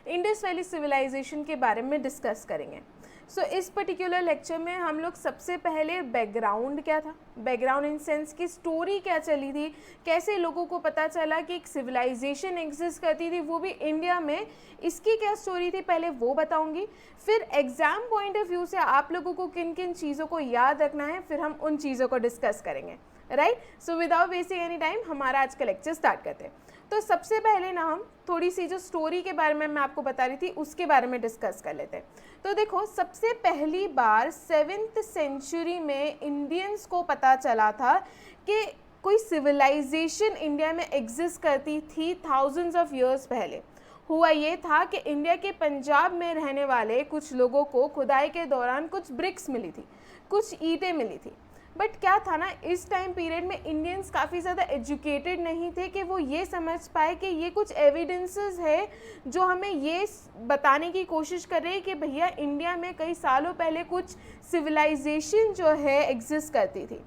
Indus valley civilisation के बारे में डिस्कस करेंगे। सो इस पर्टिकुलर लेक्चर में हम लोग सबसे पहले बैकग्राउंड क्या था, बैकग्राउंड इन सेंस की स्टोरी क्या चली थी, कैसे लोगों को पता चला कि एक सिविलाइजेशन एग्जिस्ट करती थी वो भी इंडिया में, इसकी क्या स्टोरी थी पहले वो बताऊंगी। फिर एग्जाम पॉइंट ऑफ व्यू से आप लोगों को किन किन चीज़ों को याद रखना है, फिर हम उन चीज़ों को डिस्कस करेंगे। Right, so without wasting any time हमारा आज का लेक्चर स्टार्ट करते हैं। तो सबसे पहले ना हम थोड़ी सी जो स्टोरी के बारे में मैं आपको बता रही थी उसके बारे में डिस्कस कर लेते हैं। तो देखो, सबसे पहली बार 7th सेंचुरी में इंडियंस को पता चला था कि कोई सिविलाइजेशन इंडिया में एग्जिस्ट करती थी थाउजेंड्स ऑफ ईयर्स पहले। हुआ ये था कि इंडिया के पंजाब में रहने वाले कुछ लोगों को खुदाई के दौरान कुछ ब्रिक्स मिली थी, कुछ ईंटें मिली थी। बट क्या था ना, इस टाइम पीरियड में इंडियंस काफ़ी ज़्यादा एजुकेटेड नहीं थे कि वो ये समझ पाए कि ये कुछ एविडेंसेस है जो हमें ये बताने की कोशिश कर रहे हैं कि भैया इंडिया में कई सालों पहले कुछ सिविलाइजेशन जो है एग्जिस्ट करती थी।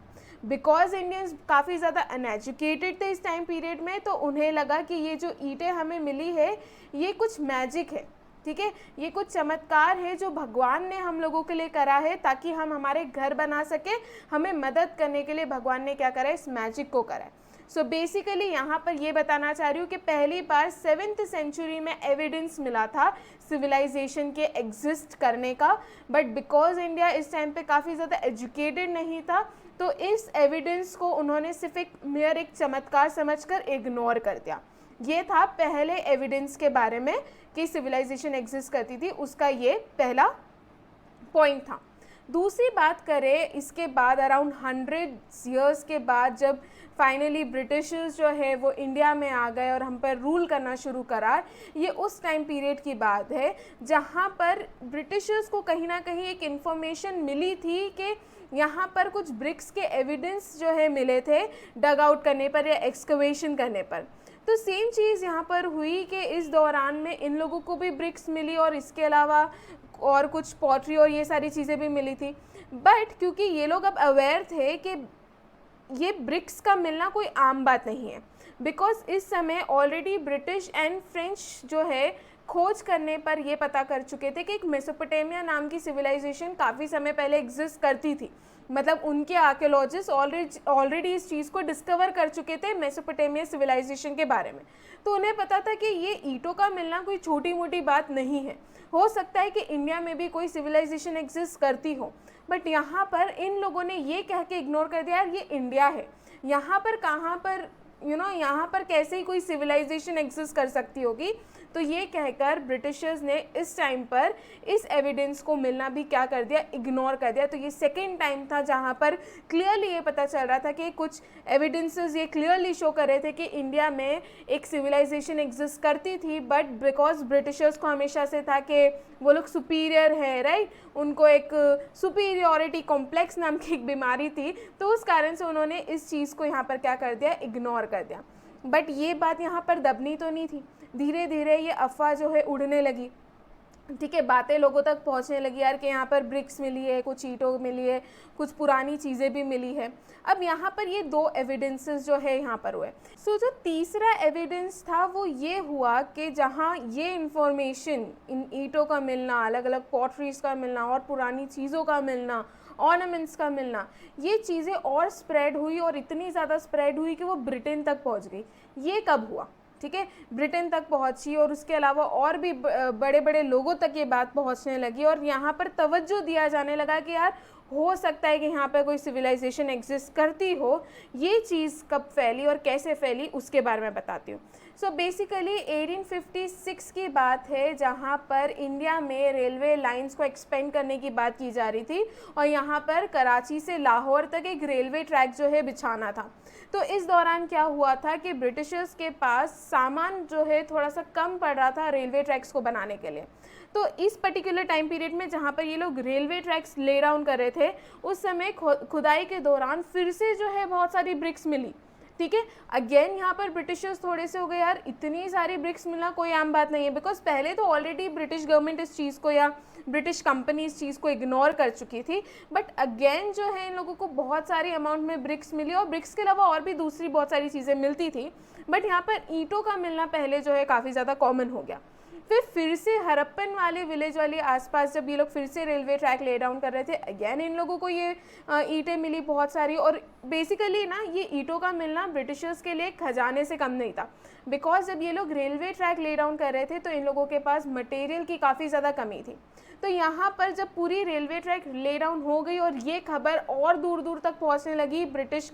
बिकॉज इंडियंस काफ़ी ज़्यादा अनएजुकेटेड थे इस टाइम पीरियड में, तो उन्हें लगा कि ये जो ईंटें हमें मिली है ये कुछ मैजिक है, ठीक है, ये कुछ चमत्कार है जो भगवान ने हम लोगों के लिए करा है ताकि हम हमारे घर बना सके। हमें मदद करने के लिए भगवान ने क्या करा है, इस मैजिक को करा है। सो बेसिकली यहाँ पर ये बताना चाह रही हूँ कि पहली बार 7th सेंचुरी में एविडेंस मिला था सिविलाइजेशन के एग्जिस्ट करने का। बट बिकॉज इंडिया इस टाइम पे काफ़ी ज़्यादा एजुकेटेड नहीं था, तो इस एविडेंस को उन्होंने सिर्फ एक चमत्कार समझकर इग्नोर कर दिया। ये था पहले एविडेंस के बारे में कि सिविलाइजेशन एग्जिस्ट करती थी, उसका ये पहला पॉइंट था। दूसरी बात करें, इसके बाद अराउंड 100 ईयर्स के बाद जब फाइनली ब्रिटिशर्स जो है वो इंडिया में आ गए और हम पर रूल करना शुरू करा, ये उस टाइम पीरियड की बात है जहाँ पर ब्रिटिशर्स को कहीं ना कहीं एक इन्फॉर्मेशन मिली थी कि यहाँ पर कुछ ब्रिक्स के एविडेंस जो है मिले थे डग आउट करने पर या एक्सकवेशन करने पर। तो सेम चीज़ यहाँ पर हुई कि इस दौरान में इन लोगों को भी ब्रिक्स मिली और इसके अलावा और कुछ पॉटरी और ये सारी चीज़ें भी मिली थी। बट क्योंकि ये लोग अब अवेयर थे कि ये ब्रिक्स का मिलना कोई आम बात नहीं है, बिकॉज इस समय ऑलरेडी ब्रिटिश एंड फ्रेंच जो है खोज करने पर ये पता कर चुके थे कि एक मेसोपोटामिया नाम की सिविलाइजेशन काफ़ी समय पहले एग्जिस्ट करती थी। मतलब उनके आर्कियोलॉजिस्ट ऑलरेडी इस चीज़ को डिस्कवर कर चुके थे मेसोपोटामिया सिविलाइजेशन के बारे में। तो उन्हें पता था कि ये ईंटों का मिलना कोई छोटी मोटी बात नहीं है, हो सकता है कि इंडिया में भी कोई सिविलाइजेशन एग्जिस्ट करती हो। बट यहाँ पर इन लोगों ने ये कह के इग्नोर कर दिया, यार ये इंडिया है, यहाँ पर कहाँ पर यहाँ पर कैसे ही कोई सिविलाइजेशन एग्जिस्ट कर सकती होगी। तो ये कहकर ब्रिटिशर्स ने इस टाइम पर इस एविडेंस को मिलना भी क्या कर दिया, इग्नोर कर दिया। तो ये सेकेंड टाइम था जहाँ पर क्लियरली ये पता चल रहा था कि कुछ एविडेंसेस ये क्लियरली शो कर रहे थे कि इंडिया में एक सिविलाइजेशन एग्जिस्ट करती थी। बट बिकॉज ब्रिटिशर्स को हमेशा से था कि वो लोग सुपीरियर है, राइट, उनको एक सुपीरियॉरिटी कॉम्प्लेक्स नाम की एक बीमारी थी, तो उस कारण से उन्होंने इस चीज़ को यहाँ पर क्या कर दिया, इग्नोर कर दिया। बट ये बात यहाँ पर दबनी तो नहीं थी, धीरे धीरे ये अफवाह जो है उड़ने लगी, ठीक है, बातें लोगों तक पहुंचने लगी यार कि यहाँ पर ब्रिक्स मिली है, कुछ ईंटों मिली है, कुछ पुरानी चीज़ें भी मिली है। अब यहाँ पर ये 2 एविडेंसेस जो है यहाँ पर हुए। सो जो तीसरा एविडेंस था वो ये हुआ कि जहाँ ये इन्फॉर्मेशन, इन ईंटों का मिलना, अलग अलग पॉटरीज का मिलना और पुरानी चीज़ों का मिलना, ऑर्नामेंट्स का मिलना, ये चीज़ें और स्प्रेड हुई और इतनी ज़्यादा स्प्रेड हुई कि वो ब्रिटेन तक पहुँच गई। ये कब हुआ, ठीक है, ब्रिटेन तक पहुंची और उसके अलावा और भी बड़े बड़े लोगों तक ये बात पहुंचने लगी और यहाँ पर तवज्जो दिया जाने लगा कि यार हो सकता है कि यहाँ पर कोई सिविलाइजेशन एग्जिस्ट करती हो। ये चीज़ कब फैली और कैसे फैली उसके बारे में बताती हूँ। सो बेसिकली 1856 की बात है जहाँ पर इंडिया में रेलवे लाइंस को एक्सपेंड करने की बात की जा रही थी और यहाँ पर कराची से लाहौर तक एक रेलवे ट्रैक जो है बिछाना था। तो इस दौरान क्या हुआ था कि ब्रिटिशर्स के पास सामान जो है थोड़ा सा कम पड़ रहा था रेलवे ट्रैक्स को बनाने के लिए। तो इस पर्टिकुलर टाइम पीरियड में जहाँ पर ये लोग रेलवे ट्रैक्स ले डाउन कर रहे थे, उस समय खुदाई के दौरान फिर से जो है बहुत सारी ब्रिक्स मिली, ठीक है। अगेन यहाँ पर ब्रिटिशर्स थोड़े से हो गए, यार इतनी सारी ब्रिक्स मिलना कोई आम बात नहीं है, बिकॉज पहले तो ऑलरेडी ब्रिटिश गवर्नमेंट इस चीज़ को या ब्रिटिश कंपनी इस चीज़ को इग्नोर कर चुकी थी। बट अगेन जो है इन लोगों को बहुत सारी अमाउंट में ब्रिक्स मिली और ब्रिक्स के अलावा और भी दूसरी बहुत सारी चीज़ें मिलती थी। बट यहाँ पर ईंटों का मिलना पहले जो है काफ़ी ज़्यादा कॉमन हो गया। फिर से हरप्पन वाले विलेज वाले आसपास जब ये लोग फिर से रेलवे ट्रैक ले डाउन कर रहे थे, अगेन इन लोगों को ये ईंटें मिली बहुत सारी। और बेसिकली ना ये ईंटों का मिलना ब्रिटिशर्स के लिए खजाने से कम नहीं था, बिकॉज जब ये लोग रेलवे ट्रैक ले डाउन कर रहे थे तो इन लोगों के पास मटेरियल की काफ़ी ज़्यादा कमी थी। तो यहाँ पर जब पूरी रेलवे ट्रैक ले डाउन हो गई और ये खबर और दूर दूर तक पहुँचने लगी, ब्रिटिश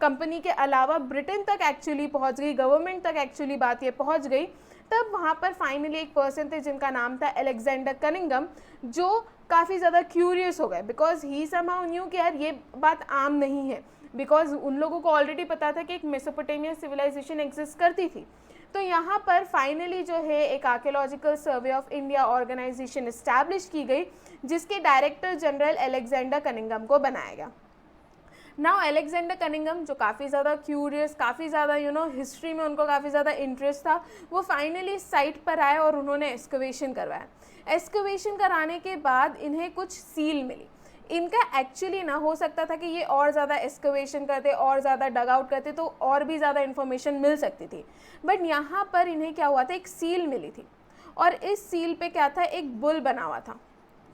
कंपनी के अलावा ब्रिटेन तक एक्चुअली पहुँच गई, गवर्नमेंट तक एक्चुअली बात ये पहुँच गई, तब वहाँ पर फाइनली एक पर्सन थे जिनका नाम था अलेक्जेंडर कनिंघम, जो काफ़ी ज़्यादा क्यूरियस हो गए, बिकॉज ही समहाउ न्यू कि यार ये बात आम नहीं है, बिकॉज उन लोगों को ऑलरेडी पता था कि एक मेसोपोटामिया सिविलाइजेशन एग्जिस्ट करती थी। तो यहाँ पर फाइनली जो है एक archaeological survey of India organisation establish की गई, जिसके डायरेक्टर जनरल अलेक्जेंडर कनिंघम को बनाया गया। नाउ अलेक्जेंडर कनिंघम जो काफ़ी ज़्यादा क्यूरियस, काफ़ी ज़्यादा हिस्ट्री में उनको काफ़ी ज़्यादा इंटरेस्ट था, वो फाइनली साइट पर आए और उन्होंने एक्सकवेशन करवाया। एक्सकवेशन कराने के बाद इन्हें कुछ सील मिली। इनका एक्चुअली ना हो सकता था कि ये और ज़्यादा एक्सकवेशन करते, और ज़्यादा डग आउट करते तो और भी ज़्यादा इन्फॉर्मेशन मिल सकती थी, बट यहाँ पर इन्हें क्या हुआ था, एक सील मिली थी और इस सील पे क्या था, एक बुल बना हुआ था।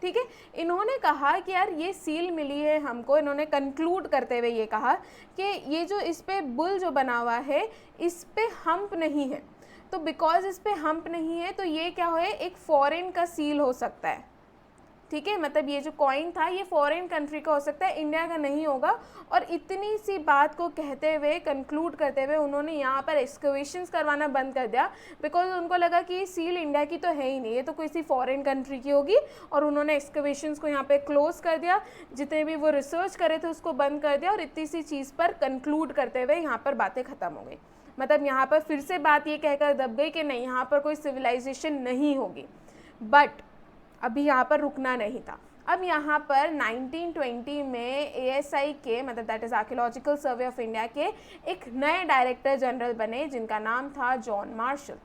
ठीक है, इन्होंने कहा कि यार ये सील मिली है हमको, इन्होंने कंक्लूड करते हुए ये कहा कि ये जो इस पे बुल जो बना हुआ है इस पे हम्प नहीं है, तो बिकॉज इस पे हम्प नहीं है तो ये क्या है, एक फॉरेन का सील हो सकता है। ठीक है, मतलब ये जो कॉइन था ये फॉरेन कंट्री का हो सकता है, इंडिया का नहीं होगा। और इतनी सी बात को कहते हुए, कंक्लूड करते हुए उन्होंने यहाँ पर एक्सकवेशंस करवाना बंद कर दिया, बिकॉज उनको लगा कि ये सील इंडिया की तो है ही नहीं, ये तो किसी फॉरेन कंट्री की होगी, और उन्होंने एक्सकवेशंस को यहाँ पे क्लोज कर दिया, जितने भी वो रिसर्च करे थे उसको बंद कर दिया, और इतनी सी चीज़ पर कंक्लूड करते हुए यहाँ पर बातें ख़त्म हो गई। मतलब यहाँ पर फिर से बात ये कहकर दब गई कि नहीं, यहाँ पर कोई सिविलाइजेशन नहीं होगी। बट अभी यहाँ पर रुकना नहीं था। अब यहाँ पर 1920 में ASI के, मतलब that is archaeological survey of India के, एक नए डायरेक्टर जनरल बने जिनका नाम था जॉन मार्शल।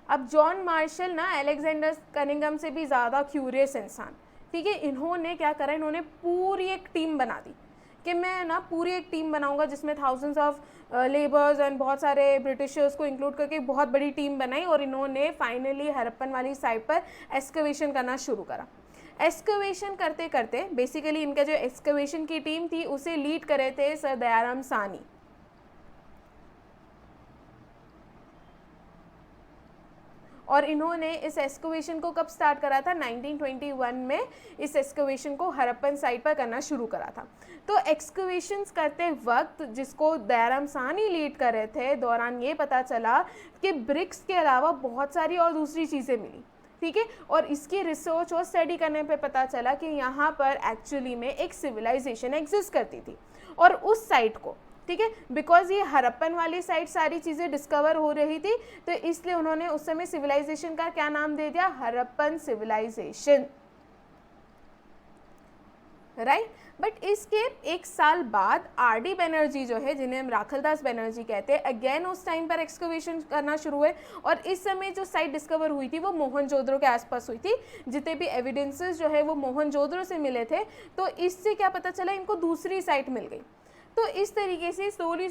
अब जॉन मार्शल ना अलेक्जेंडर कनिंघम से भी ज़्यादा क्यूरियस इंसान, ठीक है। इन्होंने क्या करा, इन्होंने पूरी एक टीम बना दी कि मैं ना पूरी एक टीम बनाऊंगा जिसमें थाउजेंड्स ऑफ लेबर्स एंड बहुत सारे ब्रिटिशर्स को इंक्लूड करके बहुत बड़ी टीम बनाई, और इन्होंने फाइनली हरप्पन वाली साइट पर एक्सकवेशन करना शुरू करा। एक्सकवेशन करते करते बेसिकली इनका जो एक्सकवेशन की टीम थी उसे लीड करे थे सर दयाराम साहनी। और इन्होंने इस एक्सकवेशन को कब स्टार्ट करा था, 1921 में इस एक्सकवेशन को हरप्पन साइट पर करना शुरू करा था। तो एक्सकवेशंस करते वक्त जिसको दयाराम साहनी लीड कर रहे थे, दौरान ये पता चला कि ब्रिक्स के अलावा बहुत सारी और दूसरी चीज़ें मिली, ठीक है। और इसकी रिसर्च और स्टडी करने पे पता चला कि यहाँ पर एक्चुअली में एक सिविलाइजेशन एग्जिस्ट करती थी, और उस साइट को, ठीक है, बिकॉज ये हरप्पन वाली साइट सारी चीज़ें डिस्कवर हो रही थी, तो इसलिए उन्होंने उस समय सिविलाइजेशन का क्या नाम दे दिया, हरप्पन सिविलाइजेशन, राइट। बट इसके एक साल बाद RD बनर्जी जो है, जिन्हें हम राखलदास बनर्जी कहते हैं, अगेन उस टाइम पर एक्सकवेशन करना शुरू हुए, और इस समय जो साइट डिस्कवर हुई थी वो मोहनजोदड़ो के आसपास हुई थी। जितने भी एविडेंसेस जो है वो मोहनजोदड़ो से मिले थे, तो इससे क्या पता चला, इनको दूसरी साइट मिल गई। तो इस तरीके से स्लोली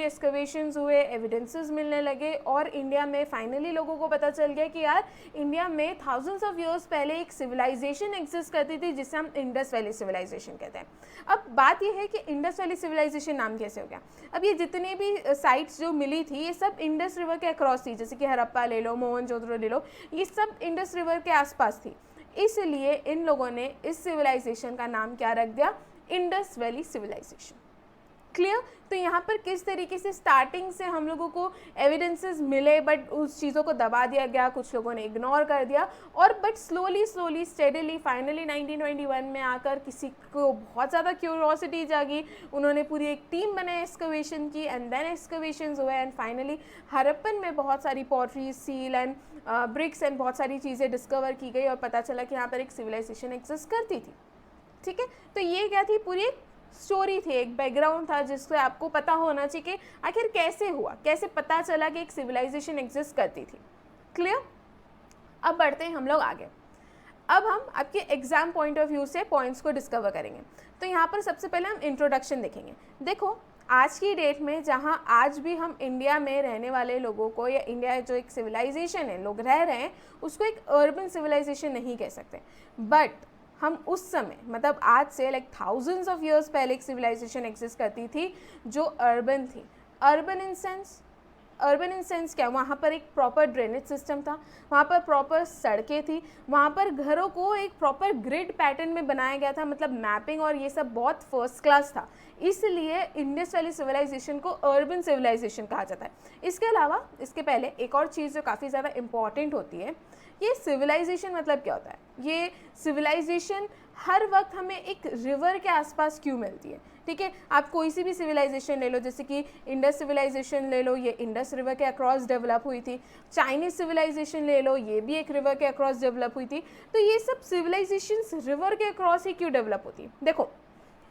एक्सकवेशंस हुए, एविडेंसेस मिलने लगे, और इंडिया में फाइनली लोगों को पता चल गया कि यार इंडिया में थाउजेंड्स ऑफ ईयर्स पहले एक सिविलाइजेशन एग्जिस्ट करती थी जिसे हम इंडस वैली सिविलाइजेशन कहते हैं। अब बात यह है कि इंडस वैली सिविलाइजेशन नाम कैसे हो गया। अब ये जितने भी साइट्स जो मिली थी ये सब इंडस रिवर के अक्रॉस थी, जैसे कि हरप्पा ले लो, मोहनजोदड़ो ले लो, ये सब इंडस रिवर के आसपास थी। इसलिए इन लोगों ने इस सिविलाइजेशन का नाम क्या रख दिया, इंडस वैली सिविलाइजेशन। क्लियर। तो यहाँ पर किस तरीके से स्टार्टिंग से हम लोगों को एविडेंसेस मिले, बट उस चीज़ों को दबा दिया गया, कुछ लोगों ने इग्नोर कर दिया, और बट स्लोली स्टेडली फाइनली 1921 में आकर किसी को बहुत ज़्यादा क्यूरियोसिटी जागी, उन्होंने पूरी एक टीम बनाई एक्सकवेशन की, एंड देन एक्सकवेशंस हुए, एंड फाइनली हरप्पन में बहुत सारी pottery, seal and bricks and बहुत सारी चीज़ें डिस्कवर की गई, और पता चला कि यहाँ पर एक सिविलाइजेशन एग्जिस्ट करती थी, ठीक है। तो ये क्या थी, पूरी एक स्टोरी थी, एक बैकग्राउंड था जिससे आपको पता होना चाहिए कि आखिर कैसे हुआ, कैसे पता चला कि एक सिविलाइजेशन एग्जिस्ट करती थी। क्लियर। अब बढ़ते हैं हम लोग आगे। अब हम आपके एग्जाम पॉइंट ऑफ व्यू से पॉइंट्स को डिस्कवर करेंगे। तो यहाँ पर सबसे पहले हम इंट्रोडक्शन देखेंगे। देखो आज की डेट में जहाँ आज भी हम इंडिया में रहने वाले लोगों को, या इंडिया जो एक सिविलाइजेशन है, लोग रह रहे हैं, उसको एक अर्बन सिविलाइजेशन नहीं कह सकते। बट हम उस समय, मतलब आज से लाइक थाउजेंड्स ऑफ ईयर्स पहले एक सिविलाइजेशन एग्जिस्ट करती थी जो अर्बन थी। अर्बन इन सेंस क्या, वहाँ पर एक प्रॉपर ड्रेनेज सिस्टम था, वहाँ पर प्रॉपर सड़कें थी, वहाँ पर घरों को एक प्रॉपर ग्रिड पैटर्न में बनाया गया था, मतलब मैपिंग और ये सब बहुत फर्स्ट क्लास था। इसलिए इंडस वैली सिविलाइजेशन को अर्बन सिविलाइजेशन कहा जाता है। इसके अलावा, इसके पहले एक और चीज़ जो काफ़ी ज़्यादा इम्पॉर्टेंट होती है, ये सिविलाइजेशन मतलब क्या होता है। ये सिविलाइजेशन हर वक्त हमें एक रिवर के आसपास क्यों मिलती है, ठीक है। आप कोई सी भी सिविलाइजेशन ले लो, जैसे कि इंडस सिविलाइजेशन ले लो, ये इंडस रिवर के अक्रॉस डेवलप हुई थी। चाइनीज सिविलाइजेशन ले लो, ये भी एक रिवर के अक्रॉस डेवलप हुई थी। तो ये सब सिविलाइजेशंस रिवर के अक्रॉस ही क्यों डेवलप होती है। देखो,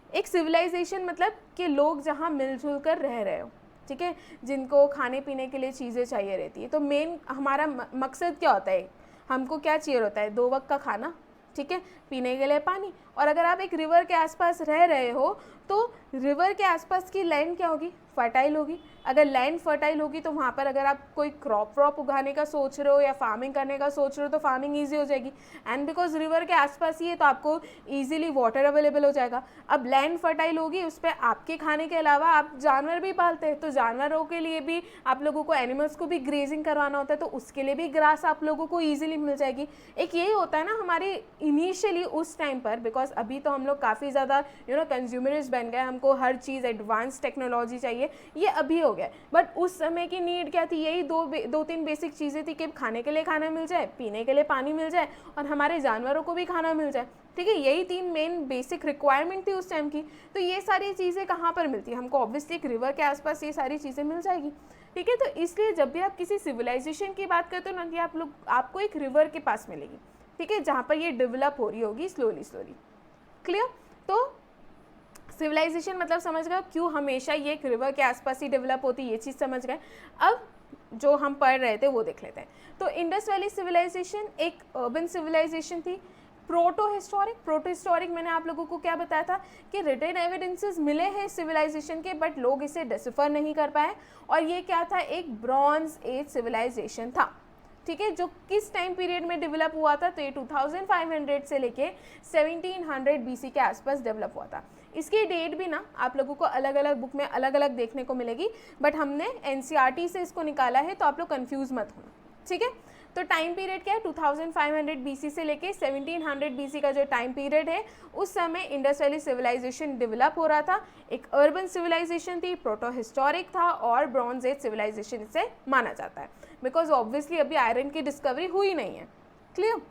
एक सिविलाइजेशन मतलब कि लोग जहाँ मिलजुल कर रह रहे हो, ठीक है, जिनको खाने पीने के लिए चीज़ें चाहिए रहती है। तो मेन हमारा मकसद क्या होता है, हमको क्या चाहिए होता है, 2 वक्त का खाना, ठीक है, पीने के लिए पानी। और अगर आप एक रिवर के आसपास रह रहे हो तो रिवर के आसपास की लैंड क्या होगी, फर्टाइल होगी। अगर लैंड फर्टाइल होगी तो वहाँ पर अगर आप कोई क्रॉप उगाने का सोच रहे हो या फार्मिंग करने का सोच रहे हो तो फार्मिंग ईजी हो जाएगी। एंड बिकॉज रिवर के आसपास ही है तो आपको ईजिली वाटर अवेलेबल हो जाएगा। अब लैंड फर्टाइल होगी, उस पर आपके खाने के अलावा आप जानवर भी पालते हैं, तो जानवरों के लिए भी आप लोगों को, एनिमल्स को भी ग्रेजिंग करवाना होता है, तो उसके लिए भी ग्रास आप लोगों को ईजिली मिल जाएगी। एक यही होता है ना हमारे इनिशियली उस टाइम पर, बिकॉज अभी तो हम लोग काफ़ी ज़्यादा कंज्यूमरिस्ट बन गए, हमको हर चीज़ एडवांस टेक्नोलॉजी चाहिए, ये अभी हो गया। बट उस समय की नीड क्या थी, यही दो तीन बेसिक चीज़ें थी कि खाने के लिए खाना मिल जाए, पीने के लिए पानी मिल जाए और हमारे जानवरों को भी खाना मिल जाए, ठीक है। यही 3 मेन बेसिक रिक्वायरमेंट थी उस टाइम की। तो ये सारी चीज़ें कहाँ पर मिलती है हमको, ऑब्वियसली एक रिवर के आसपास ये सारी चीज़ें मिल जाएगी, ठीक है। तो इसलिए जब भी आप किसी सिविलाइजेशन की बात करते हो ना, कि आपको एक रिवर के पास मिलेगी, ठीक है, जहाँ पर ये डेवलप हो रही होगी स्लोली। क्लियर। तो सिविलाइजेशन मतलब समझ गए क्यों हमेशा ये एक रिवर के आसपास ही डेवलप होती है, ये चीज़ समझ गए। अब जो हम पढ़ रहे थे वो देख लेते हैं। तो इंडस वैली सिविलाइजेशन एक अर्बन सिविलाइजेशन थी। प्रोटो हिस्टोरिक मैंने आप लोगों को क्या बताया था कि रिटन एविडेंसेस मिले हैं सिविलाइजेशन के, बट लोग इसे डिसिफर नहीं कर पाए। और ये क्या था, एक ब्रॉन्ज एज सिविलाइजेशन था, ठीक है, जो किस टाइम पीरियड में डेवलप हुआ था, तो ये 2500 से लेके 1700 बीसी के आसपास डेवलप हुआ था। इसकी डेट भी ना आप लोगों को अलग अलग बुक में अलग अलग देखने को मिलेगी, बट हमने एनसीईआरटी से इसको निकाला है, तो आप लोग कंफ्यूज मत होना, ठीक है। तो टाइम पीरियड क्या है, 2500 बीसी से लेके 1700 बीसी का जो टाइम पीरियड है, उस समय इंडस वैली सिविलाइजेशन डेवलप हो रहा था। एक अर्बन सिविलाइजेशन थी, प्रोटो हिस्टोरिक था और ब्रॉन्ज एज सिविलाइजेशन इसे माना जाता है, बिकॉज ऑब्वियसली अभी आयरन की डिस्कवरी हुई नहीं है। Clear.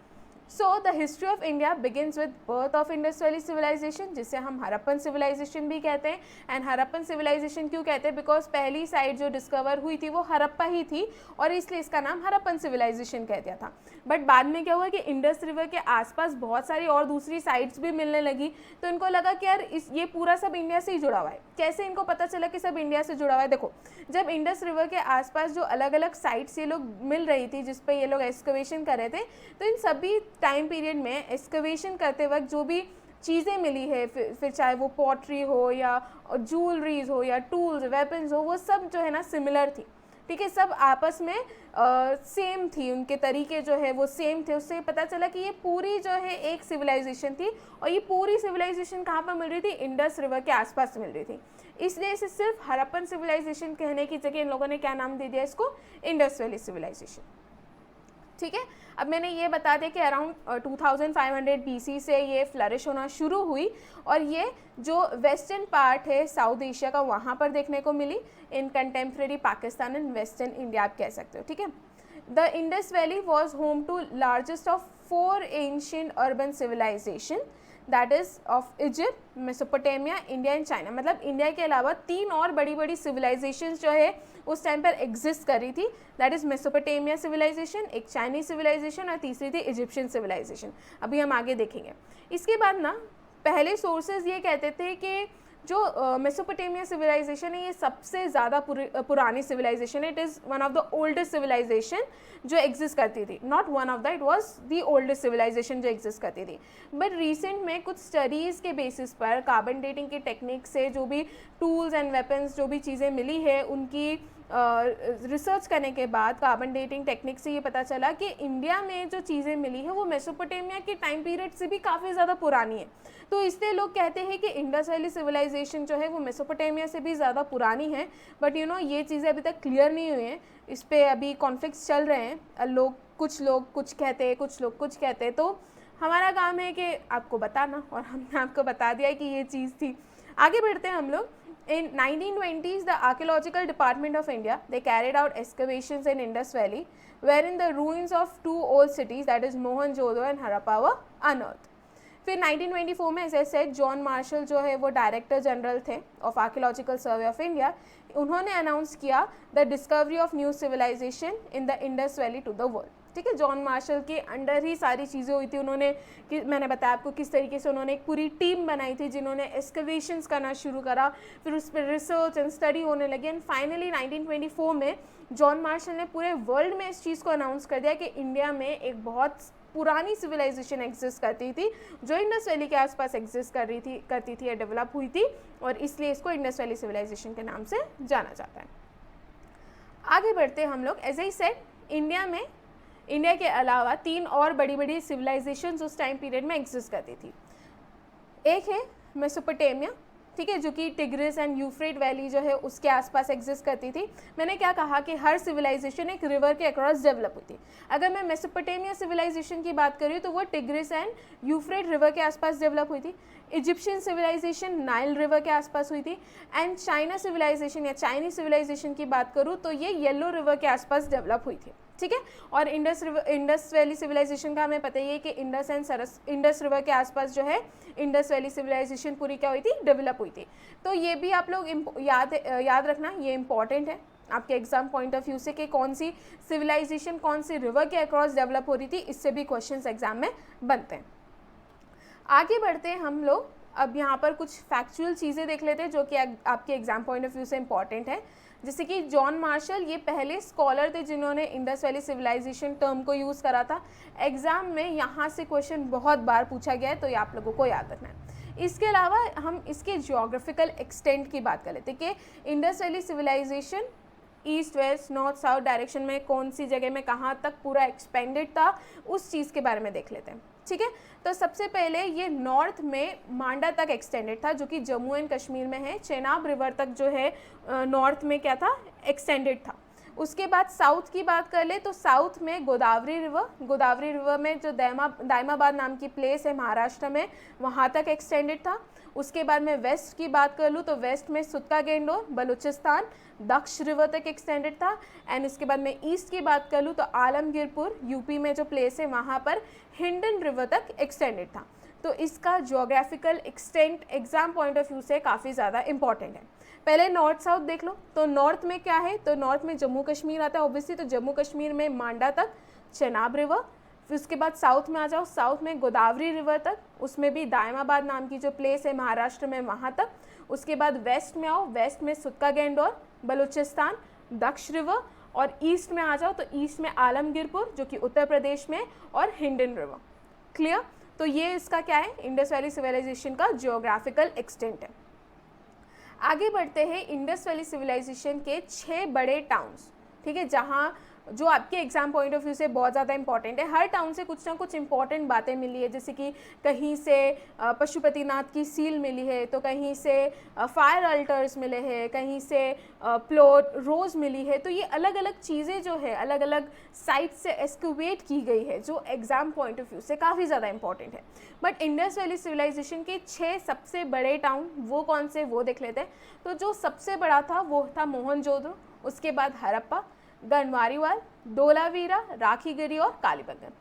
So the history of India begins with birth of Indus valley civilisation, जिसे हम हरप्पन सिविलाइजेशन भी कहते हैं। एंड हरप्पन सिविलाइजेशन क्यों कहते हैं, बिकॉज पहली साइट जो डिस्कवर हुई थी वो हरप्पा ही थी, और इसलिए इसका नाम हरप्पन सिविलाइजेशन कह दिया था। बट बाद में क्या हुआ कि इंडस रिवर के आसपास बहुत सारी और दूसरी साइट्स भी मिलने लगी, तो इनको लगा कि यार ये पूरा सब इंडिया से ही जुड़ा हुआ है। कैसे इनको पता चला कि सब इंडिया से जुड़ा हुआ है, देखो जब इंडस रिवर के आसपास जो अलग अलग साइट्स ये लोग मिल रही थी, जिस पे ये लोग एक्सकवेशन कर रहे थे, तो इन सभी टाइम पीरियड में एक्सकवेशन करते वक्त जो भी चीज़ें मिली है, फिर चाहे वो पॉटरी हो या ज्वेलरीज हो या टूल्स वेपन्स हो, वो सब जो है ना सिमिलर थी, ठीक है, सब आपस में सेम थी, उनके तरीके जो है वो सेम थे। उससे पता चला कि ये पूरी जो है एक सिविलाइजेशन थी, और ये पूरी सिविलाइजेशन कहाँ पर मिल रही थी, इंडस रिवर के आसपास मिल रही थी। इसलिए इसे सिर्फ हरप्पन सिविलाइजेशन कहने की जगह इन लोगों ने क्या नाम दे दिया इसको, इंडस वैली सिविलाइजेशन, ठीक है। अब मैंने ये बता दिया कि अराउंड 2500 बीसी से ये फ्लरिश होना शुरू हुई, और ये जो वेस्टर्न पार्ट है साउथ एशिया का, वहाँ पर देखने को मिली in contemporary Pakistan and western India, आप कह सकते हो, ठीक है। The Indus valley was home to largest of 4 ancient urban civilisation, that is of Egypt, Mesopotamia, India and China. मतलब इंडिया के अलावा 3 और बड़ी बड़ी सिविलाइजेशन जो है उस टाइम पर एग्जिस्ट कर रही थी, दैट इज मेसोपोटामिया सिविलाइजेशन, एक चाइनीज सिविलाइजेशन और तीसरी थी इजिप्शियन सिविलाइजेशन। अभी हम आगे देखेंगे। इसके बाद ना पहले सोर्सेज ये कहते थे कि जो मेसोपोटामिया सिविलाइजेशन है ये सबसे ज़्यादा पुरानी सिविलाइजेशन है। It is one of the oldest civilisation जो एग्जिस्ट करती थी, not one of the, it was the oldest civilisation जो एग्जिस्ट करती थी। बट रिसेंट में कुछ स्टडीज़ के बेसिस पर कार्बन डेटिंग की टेक्निक से जो भी टूल्स एंड वेपन्स जो भी चीज़ें मिली है उनकी रिसर्च करने के बाद कार्बन डेटिंग टेक्निक से ये पता चला कि इंडिया में जो चीज़ें मिली है वो मेसोपोटामिया के टाइम पीरियड से भी काफ़ी ज़्यादा पुरानी है। तो इसलिए लोग कहते हैं कि इंडस वैली सिविलाइजेशन जो है वो मेसोपोटामिया से भी ज़्यादा पुरानी है। बट ये चीज़ें अभी तक क्लियर नहीं हुई हैं, इस पर अभी कॉन्फ्लिक्ट्स चल रहे हैं। कुछ लोग कुछ कहते हैं, कुछ लोग कुछ कहते हैं। तो हमारा काम है कि आपको बताना, और हमने आपको बता दिया कि ये चीज़ थी। आगे बढ़ते हैं हम लोग। In 1920s, the Archaeological Department of India, they carried out excavations in Indus Valley, wherein the ruins of two old cities, that is Mohenjo-daro and Harappa, were unearthed. फिर 1924 में ऐसे सेट जॉन मार्शल जो है वो director general थे of archaeological survey of India, उन्होंने announce किया the discovery of new civilisation in the Indus valley to the world. ठीक है, जॉन मार्शल के अंडर ही सारी चीज़ें हुई थी। उन्होंने मैंने बताया आपको किस तरीके से उन्होंने एक पूरी टीम बनाई थी जिन्होंने एक्सकवेशंस करना शुरू करा, फिर उस पर रिसर्च एंड स्टडी होने लगी, एंड फाइनली 1924 में जॉन मार्शल ने पूरे वर्ल्ड में इस चीज़ को अनाउंस कर दिया कि इंडिया में एक बहुत पुरानी सिविलाइजेशन एग्जिस्ट करती थी जो इंडस वैली के आसपास एग्जिस्ट करती थी या डेवलप हुई थी, और इसलिए इसको इंडस वैली सिविलाइजेशन के नाम से जाना जाता है। आगे बढ़ते हम लोग। एज आई सेड, इंडिया के अलावा 3 और बड़ी बड़ी सिविलाइजेशन उस टाइम पीरियड में एग्जिस्ट करती थी। एक है मेसोपोटामिया, ठीक है, जो कि टिग्रिस एंड यूफ्रेट वैली जो है उसके आसपास एग्जिस्ट करती थी। मैंने क्या कहा कि हर सिविलाइजेशन एक रिवर के अक्रॉस डेवलप हुई थी। अगर मैं मेसोपोटामिया सिविलाइजेशन की बात करूँ तो वो टिग्रिस एंड यूफ्रेट रिवर के आसपास डेवलप हुई थी। इजिप्शियन सिविलाइजेशन नाइल रिवर के आसपास हुई थी, एंड चाइना सिविलाइजेशन या चाइनीज सिविलाइजेशन की बात करूँ तो ये येलो रिवर के आसपास डेवलप हुई थी। ठीक है, और इंडस वैली सिविलाइजेशन का हमें पता ही है कि इंडस रिवर के आसपास जो है इंडस वैली सिविलाइजेशन पूरी क्या हुई थी, डेवलप हुई थी। तो ये भी आप लोग याद रखना, ये इंपॉर्टेंट है आपके एग्जाम पॉइंट ऑफ व्यू से कि कौन सी सिविलाइजेशन कौन सी रिवर के अक्रॉस डेवलप हो रही थी, इससे भी क्वेश्चंस एग्जाम में बनते हैं। आगे बढ़ते हैं हम लोग। अब यहाँ पर कुछ फैक्चुअल चीज़ें देख लेते हैं जो कि आपके एग्जाम पॉइंट ऑफ व्यू से इंपॉर्टेंट है। जैसे कि जॉन मार्शल ये पहले स्कॉलर थे जिन्होंने इंडस वैली सिविलाइजेशन टर्म को यूज़ करा था। एग्जाम में यहाँ से क्वेश्चन बहुत बार पूछा गया है, तो ये आप लोगों को याद रखना है। इसके अलावा हम इसके जियोग्राफिकल एक्सटेंट की बात कर लेते हैं कि Indus valley civilisation east west north south direction में कौन सी जगह में कहाँ तक पूरा एक्सपेंडेड था, उस चीज़ के बारे में देख लेते हैं। ठीक है, तो सबसे पहले ये नॉर्थ में मांडा तक एक्सटेंडेड था जो कि जम्मू एंड कश्मीर में है। चेनाब रिवर तक जो है नॉर्थ में क्या था, एक्सटेंडेड था। उसके बाद साउथ की बात कर ले तो साउथ में गोदावरी रिवर में जो दायमाबाद नाम की प्लेस है महाराष्ट्र में, वहाँ तक एक्सटेंडेड था। उसके बाद मैं वेस्ट की बात कर लूँ तो वेस्ट में सुत्का गेंडोर बलूचिस्तान दक्ष रिवर तक एक्सटेंडेड था। एंड उसके बाद मैं ईस्ट की बात कर लूँ तो आलमगीरपुर यूपी में जो प्लेस है वहाँ पर हिंडन रिवर तक एक्सटेंडेड था। तो इसका geographical extent exam point of view से काफ़ी ज़्यादा इंपॉर्टेंट है। पहले नॉर्थ साउथ देख लो, तो नॉर्थ में क्या है, तो नॉर्थ में जम्मू कश्मीर आता है ऑब्वियसली, तो जम्मू कश्मीर में मांडा तक चेनाब रिवर। फिर उसके बाद साउथ में आ जाओ, साउथ में गोदावरी रिवर तक, उसमें भी दायमाबाद नाम की जो प्लेस है महाराष्ट्र में वहाँ तक। उसके बाद वेस्ट में आओ, वेस्ट में सुत्का गेंडोर बलूचिस्तान दक्ष रिवर, और ईस्ट में आ जाओ तो ईस्ट में आलमगीरपुर जो कि उत्तर प्रदेश में, और हिंडन रिवर। क्लियर, तो ये इसका क्या है, इंडस वैली सिविलाइजेशन का जियोग्राफिकल एक्सटेंट है। आगे बढ़ते हैं। इंडस वैली सिविलाइजेशन के 6 बड़े टाउन्स, ठीक है, जहाँ जो आपके एग्जाम पॉइंट ऑफ व्यू से बहुत ज़्यादा इंपॉर्टेंट है। हर टाउन से कुछ ना कुछ इंपॉर्टेंट बातें मिली है, जैसे कि कहीं से पशुपतिनाथ की सील मिली है, तो कहीं से फायर अल्टर्स मिले हैं, कहीं से प्लॉट रोज़ मिली है। तो ये अलग अलग चीज़ें जो है अलग अलग साइट से एक्सकवेट की गई है जो एग्जाम पॉइंट ऑफ व्यू से काफ़ी ज़्यादा इंपॉर्टेंट है। बट इंडस वैली सिविलाइजेशन के 6 सबसे बड़े टाउन वो कौन से, वो देख लेते हैं। तो जो सबसे बड़ा था वो था मोहनजोदड़ो, उसके बाद हड़प्पा, गनवारीवाल, धोलावीरा, राखीगढ़ी और कालीबंगन।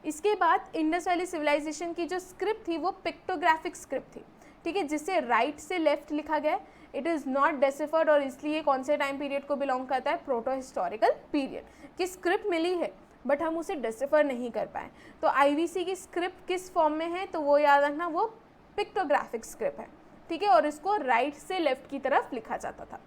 इसके बाद इंडस वैली सिविलाइजेशन की जो स्क्रिप्ट थी वो पिक्टोग्राफिक स्क्रिप्ट थी, ठीक है, जिसे राइट से लेफ्ट लिखा गया। इट इज़ नॉट डेसिफर्ड, और इसलिए कौन से टाइम पीरियड को बिलोंग करता है, प्रोटो हिस्टोरिकल पीरियड की स्क्रिप्ट मिली है बट हम उसे डेसिफर नहीं कर पाए। तो आईवीसी की स्क्रिप्ट किस फॉर्म में है, तो वो याद रखना, वो पिक्टोग्राफिक स्क्रिप्ट है। ठीक है, और इसको राइट से लेफ्ट की तरफ लिखा जाता था।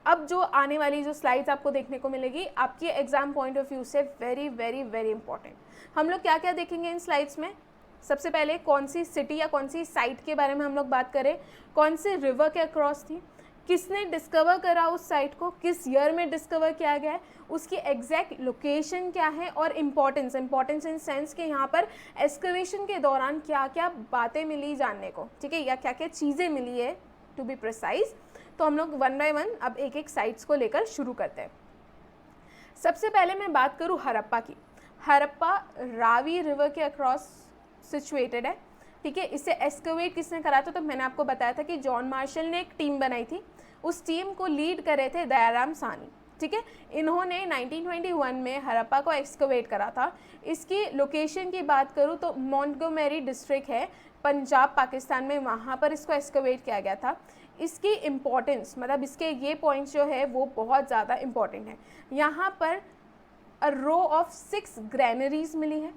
अब जो आने वाली जो स्लाइड्स आपको देखने को मिलेगी आपकी एग्जाम पॉइंट ऑफ व्यू से वेरी वेरी वेरी इंपॉर्टेंट। हम लोग क्या क्या देखेंगे इन स्लाइड्स में? सबसे पहले कौन सी सिटी या कौन सी साइट के बारे में हम लोग बात करें, कौन से रिवर के अक्रॉस थी, किसने डिस्कवर करा उस साइट को, किस ईयर में डिस्कवर किया गया है, उसकी एग्जैक्ट लोकेशन क्या है, और इम्पॉर्टेंस इन सेंस कि यहाँ पर एक्सकवेशन के दौरान क्या क्या बातें मिली जानने को, ठीक है, या क्या क्या चीज़ें मिली है टू बी प्रिसाइज। तो हम लोग वन बाय वन अब एक एक साइट्स को लेकर शुरू करते हैं। सबसे पहले मैं बात करूँ हड़प्पा की। हड़प्पा रावी रिवर के अक्रॉस सिचुएटेड है, ठीक है। इसे एक्सकवेट किसने करा था? तो मैंने आपको बताया था कि जॉन मार्शल ने एक टीम बनाई थी, उस टीम को लीड करे थे दयाराम सानी, ठीक है। इन्होंने 1921 में हड़प्पा को एक्सकवेट करा था। इसकी लोकेशन की बात करूँ तो मॉन्टगोमेरी डिस्ट्रिक्ट है पंजाब पाकिस्तान में, वहाँ पर इसको एक्सकवेट किया गया था। इसकी इम्पॉर्टेंस मतलब इसके ये पॉइंट्स जो है वो बहुत ज़्यादा इम्पॉर्टेंट है। यहाँ पर अ रो ऑफ 6 ग्रैनरीज मिली है,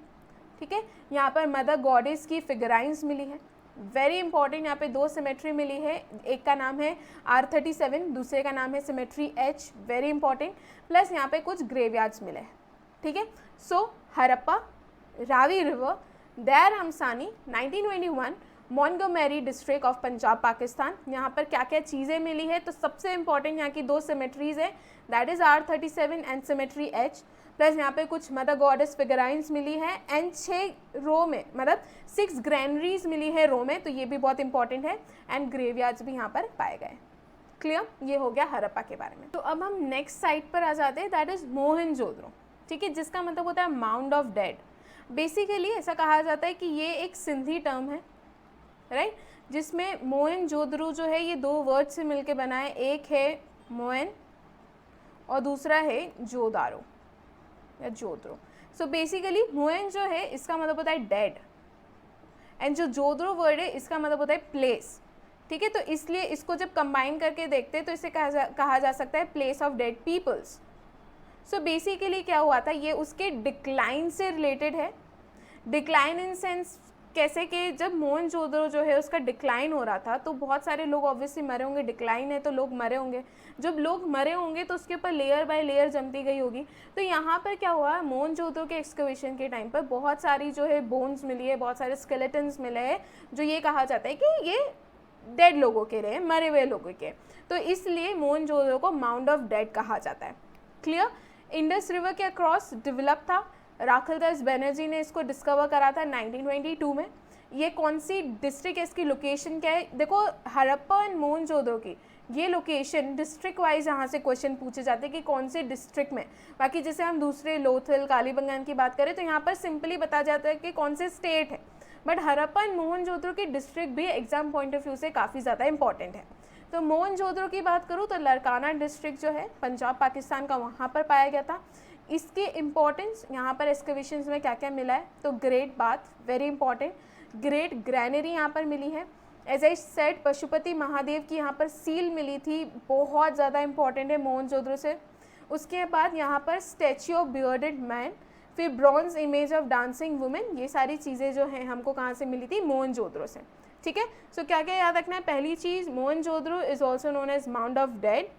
ठीक है। यहाँ पर मदर गॉडेस की फिगराइंस मिली है, वेरी इंपॉर्टेंट। यहाँ पे 2 सिमेट्री मिली है, एक का नाम है R37, दूसरे का नाम है symmetry H, very important. Plus यहाँ पे कुछ ग्रेवयार्ड्स मिले हैं, ठीक है। सो हड़प्पा, रावी रिवर, दयाराम सानी, 1921, Montgomery district of Punjab Pakistan. यहाँ पर क्या क्या चीज़ें मिली है? तो सबसे इंपॉर्टेंट यहाँ की 2 सिमेट्रीज है, that is R37 and symmetry H। Plus यहाँ पे कुछ मदर गॉडेस फिगराइंस मिली है एंड 6 रो में मतलब 6 ग्रैनरीज मिली है रो में, तो ये भी बहुत इंपॉर्टेंट है। एंड ग्रेवयार्ड्स भी यहाँ पर पाए गए। क्लियर? ये हो गया हड़प्पा के बारे में। तो अब हम नेक्स्ट साइट पर आ जाते हैं, दैट इज़ मोहनजोदड़ो, ठीक है, जिसका मतलब होता है माउंड ऑफ डेड। बेसिकली ऐसा कहा जाता है कि ये एक सिंधी टर्म है, राइट, जिसमें मोहनजोदड़ो जो है ये 2 वर्ड से मिलके बना है, एक है मोहन और दूसरा है जोदारो या जोदड़ो। सो बेसिकली मोहन जो है इसका मतलब होता है डेड, एंड जो जोदड़ो वर्ड है इसका मतलब होता है प्लेस, ठीक है। तो इसलिए इसको जब कंबाइन करके देखते हैं तो इसे कहा जा सकता है place of dead peoples. So basically क्या हुआ था, ये उसके डिक्लाइन से रिलेटेड है। डिक्लाइन इन सेंस कैसे कि जब मोहनजोदड़ो जो है उसका डिक्लाइन हो रहा था तो बहुत सारे लोग ऑब्वियसली मरे होंगे, डिक्लाइन है तो लोग मरे होंगे। जब लोग मरे होंगे तो उसके ऊपर लेयर बाय लेयर जमती गई होगी। तो यहाँ पर क्या हुआ, मोहनजोदड़ो के एक्सकवेशन के टाइम पर बहुत सारी जो है बोन्स मिली है, बहुत सारे स्केलेटन्स मिले हैं, जो ये कहा जाता है कि ये डेड लोगों के रहे, मरे हुए लोगों के। तो इसलिए मोहनजोदड़ो को माउंड ऑफ डेड कहा जाता है। क्लियर? इंडस रिवर के अक्रॉस डेवलप था, राखलदास बनर्जी ने इसको डिस्कवर करा था 1922 में। ये कौन सी डिस्ट्रिक्ट है, इसकी लोकेशन क्या है? देखो हड़प्पा एंड मोहनजोदड़ो की ये लोकेशन डिस्ट्रिक्ट वाइज यहाँ से क्वेश्चन पूछे जाते हैं कि कौन से डिस्ट्रिक्ट में। बाकी जैसे हम दूसरे लोथल, कालीबंगान की बात करें तो यहाँ पर सिंपली बताया जाता है कि कौन से स्टेट है, बट हड़प्पा एंड मोहनजोदड़ो की डिस्ट्रिक्ट भी एग्जाम पॉइंट ऑफ व्यू से काफ़ी ज़्यादा इंपॉर्टेंट है। तो मोहनजोदड़ो की बात करूँ तो लरकाना डिस्ट्रिक्ट जो है पंजाब पाकिस्तान का, वहाँ पर पाया गया था। इसकी इम्पॉर्टेंस यहाँ पर एक्सकवेशंस में क्या क्या मिला है, तो great bath, very important, great granary यहाँ पर मिली है। As I said, Pashupati Mahadev की यहाँ पर सील मिली थी, बहुत ज़्यादा इंपॉर्टेंट है मोहनजोदड़ो से। उसके बाद यहाँ पर स्टैच्यू ऑफ बियर्डेड मैन, फिर bronze image of dancing women, ये सारी चीज़ें जो हैं हमको कहाँ से मिली थी, मोहनजोदड़ो से, ठीक है। सो क्या क्या याद रखना है? पहली चीज़, Mohenjodaro is also known as mound of dead.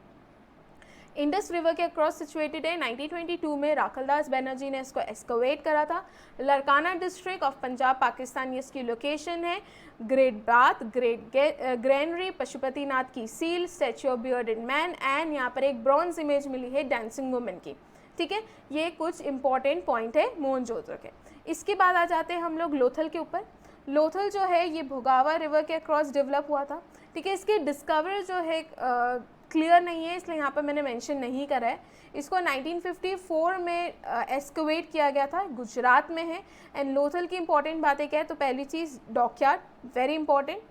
Indus river के अक्रॉस सिचुएटेड है। 1922 में राखलदास बनर्जी ने इसको एक्सकवेट करा था। लरकाना डिस्ट्रिक्ट ऑफ पंजाब पाकिस्तान ये इसकी लोकेशन है। Great bath, great granary, Pashupatinath की seal, statue of bearded man, and यहाँ पर एक ब्रॉन्ज इमेज मिली है डांसिंग वुमेन की, ठीक है। ये कुछ इंपॉर्टेंट पॉइंट है मोहनजोदड़ो के। इसके बाद आ जाते हैं हम लोग लोथल के ऊपर। लोथल जो है ये भोगावा रिवर के अक्रॉस डेवलप हुआ था, ठीक है। इसके डिस्कवर जो है क्लियर नहीं है, इसलिए यहाँ पर मैंने मेंशन नहीं करा है। इसको 1954 में एक्सकवेट किया गया था, गुजरात में है। एंड लोथल की इंपॉर्टेंट बातें क्या है, तो पहली चीज़ डॉकयार्ड, वेरी इंपॉर्टेंट।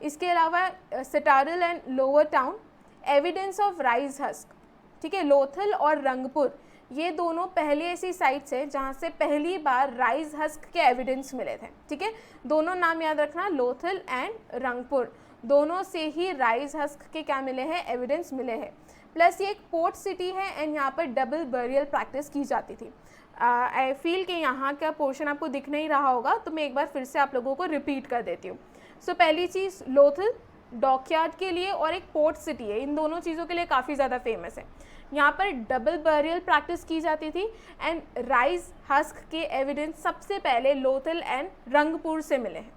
इसके अलावा citadel and lower town, evidence of rice husk, ठीक है। लोथल और रंगपुर ये दोनों पहली ऐसी साइट्स है जहाँ से पहली बार राइस हस्क के एविडेंस मिले थे, ठीक है। दोनों नाम याद रखना, लोथल एंड रंगपुर, दोनों से ही राइस हस्क के क्या मिले हैं, एविडेंस मिले हैं। प्लस ये एक पोर्ट सिटी है एंड यहाँ पर डबल बरियल प्रैक्टिस की जाती थी। आई फील कि यहाँ का पोर्शन आपको दिख नहीं रहा होगा, तो मैं एक बार फिर से आप लोगों को रिपीट कर देती हूँ। सो पहली चीज़ लोथल डॉकयार्ड के लिए और एक पोर्ट सिटी है, इन दोनों चीज़ों के लिए काफ़ी ज़्यादा फेमस है। यहाँ पर डबल बरियल प्रैक्टिस की जाती थी एंड राइस हस्क के एविडेंस सबसे पहले लोथल एंड रंगपुर से मिले हैं।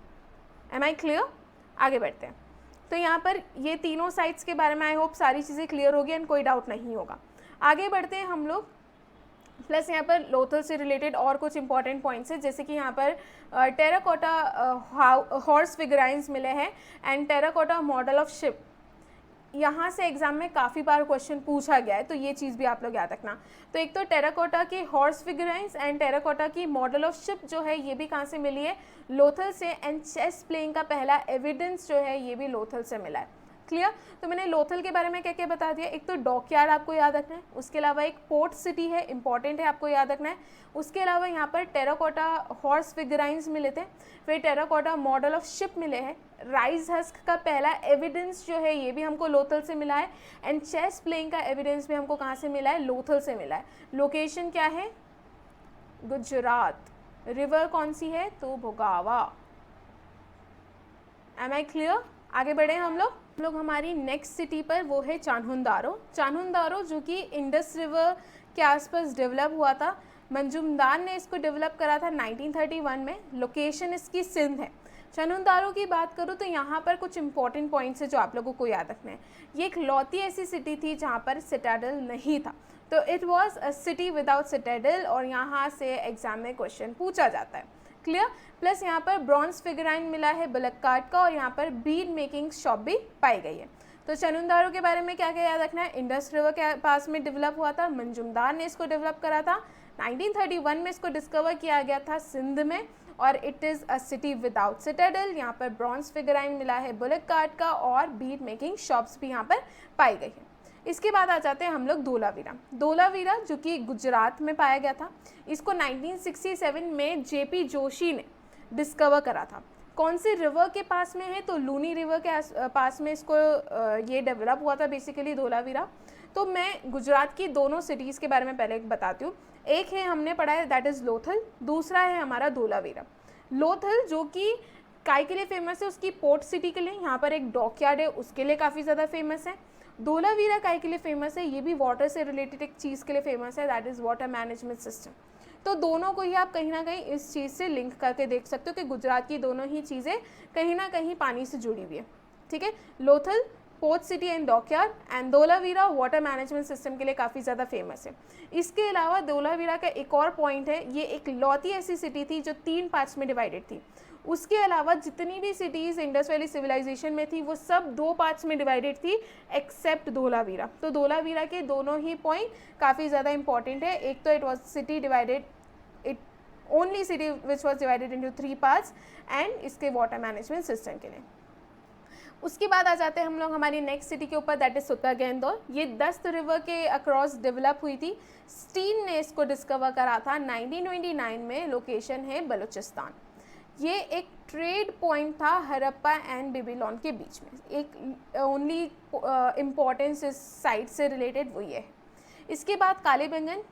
Am I clear? आगे बढ़ते हैं। तो यहाँ पर ये तीनों साइट्स के बारे में आई होप सारी चीज़ें क्लियर होगी एंड कोई डाउट नहीं होगा। आगे बढ़ते हैं हम लोग। प्लस यहाँ पर लोथल से रिलेटेड और कुछ इंपॉर्टेंट पॉइंट्स हैं, जैसे कि यहाँ पर टेराकोटा हॉर्स फिगराइंस मिले हैं and terracotta model of ship. यहाँ से एग्जाम में काफ़ी बार क्वेश्चन पूछा गया है, तो ये चीज़ भी आप लोग याद रखना। तो एक तो टेराकोटा के हॉर्स फिगराइंस एंड टेराकोटा की मॉडल ऑफ शिप जो है ये भी कहाँ से मिली है? लोथल से। एंड चेस प्लेइंग का पहला एविडेंस जो है ये भी लोथल से मिला है। क्लियर? तो मैंने लोथल के बारे में क्या क्या बता दिया। एक तो डॉकयार्ड आपको याद रखना है, उसके अलावा एक पोर्ट सिटी है, इंपॉर्टेंट है, आपको याद रखना है। उसके अलावा यहाँ पर टेराकोटा हॉर्स फिगराइंस मिले थे, फिर टेराकोटा मॉडल ऑफ शिप मिले हैं, राइस हस्क का पहला एविडेंस जो है ये भी हमको लोथल से मिला है एंड चेस प्लेइंग का एविडेंस भी हमको कहाँ से मिला है? लोथल से मिला है। लोकेशन क्या है? गुजरात। रिवर कौन सी है? तो भोगावा। Am I clear? आगे बढ़े हम लोग हमारी नेक्स्ट सिटी पर, वो है चान्हुंदारो। चान्हुंदारो जो कि इंडस रिवर के आसपास डेवलप हुआ था। मंजुमदार ने इसको डेवलप करा था 1931 में। लोकेशन इसकी सिंध है। चान्हुंदारो की बात करूँ तो यहाँ पर कुछ इंपॉर्टेंट पॉइंट्स है जो आप लोगों को याद रखना है। ये एक लौती ऐसी सिटी थी जहाँ पर सिटाडल नहीं था, तो it was a city without citadel, और यहाँ से एग्जाम में क्वेश्चन पूछा जाता है। क्लियर? प्लस यहाँ पर ब्रॉन्ज फिगराइन मिला है बलक्काट का, और यहाँ पर बीड मेकिंग शॉप भी पाई गई है। तो चान्हुंदारो के बारे में क्या क्या याद रखना है? इंडस रिवर के पास में डेवलप हुआ था, मंजुमदार ने इसको डेवलप करा था, 1931 में इसको डिस्कवर किया गया था सिंध में, और it is a city without citadel. यहाँ पर ब्रॉन्ज फिगराइन मिला है बुलक्काट का, और बीड मेकिंग शॉप्स भी यहाँ पर पाई गई है। इसके बाद आ जाते हैं हम लोग धोलावीरा। धोलावीरा जो कि गुजरात में पाया गया था, इसको 1967 में जेपी जोशी ने डिस्कवर करा था। कौन सी रिवर के पास में है? तो लूनी रिवर के पास में इसको ये डेवलप हुआ था बेसिकली धोलावीरा। तो मैं गुजरात की दोनों सिटीज़ के बारे में पहले बताती हूँ। एक है हमने पढ़ा है दैट इज़ लोथल, दूसरा है हमारा धोलावीरा। लोथल जो कि काय के लिए फेमस है? उसकी पोर्ट सिटी के लिए। यहाँ पर एक डॉकयार्ड है, उसके लिए काफ़ी ज़्यादा फेमस है। धोलावीरा काय के लिए फेमस है? ये भी वाटर से रिलेटेड एक चीज़ के लिए फेमस है, that is water management system. तो दोनों को ही आप कहीं ना कहीं इस चीज़ से लिंक करके देख सकते हो कि गुजरात की दोनों ही चीज़ें कहीं ना कहीं पानी से जुड़ी हुई है। ठीक है? Lothal port city and dockyard, and Dholavira water management system के लिए काफ़ी ज़्यादा फेमस है। इसके अलावा धोलावीरा का एक और पॉइंट है, ये एक लौती ऐसी सिटी थी जो 3 पार्ट्स में डिवाइडेड थी। उसके अलावा जितनी भी सिटीज़ इंडस वैली सिविलाइजेशन में थी वो सब 2 पार्ट्स में डिवाइडेड थी एक्सेप्ट धोलावीरा। तो धोलावीरा के दोनों ही पॉइंट काफ़ी ज़्यादा इंपॉर्टेंट है। एक तो it was city divided, it only city which was divided into 3 parts, and इसके वाटर मैनेजमेंट सिस्टम के लिए। उसके बाद आ जाते हैं हम लोग हमारी नेक्स्ट सिटी के ऊपर, दैट इज सुत्तागेंदोर। ये दस्त रिवर के अक्रॉस डेवलप हुई थी। स्टीन ने इसको डिस्कवर करा था 1929 में। लोकेशन है बलूचिस्तान। ये एक ट्रेड पॉइंट था हड़प्पा एंड बेबीलोन के बीच में। एक ओनली इम्पॉर्टेंस इस साइट से रिलेटेड वो ये है। इसके बाद कालीबंगन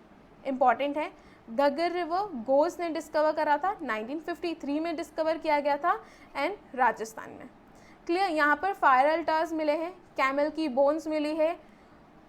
इम्पॉर्टेंट है। घग्गर रिवर गोस ने डिस्कवर करा था, 1953 में डिस्कवर किया गया था, एंड राजस्थान में। क्लियर? यहाँ पर फायर अल्टार्स मिले हैं, कैमल की बोन्स मिली है,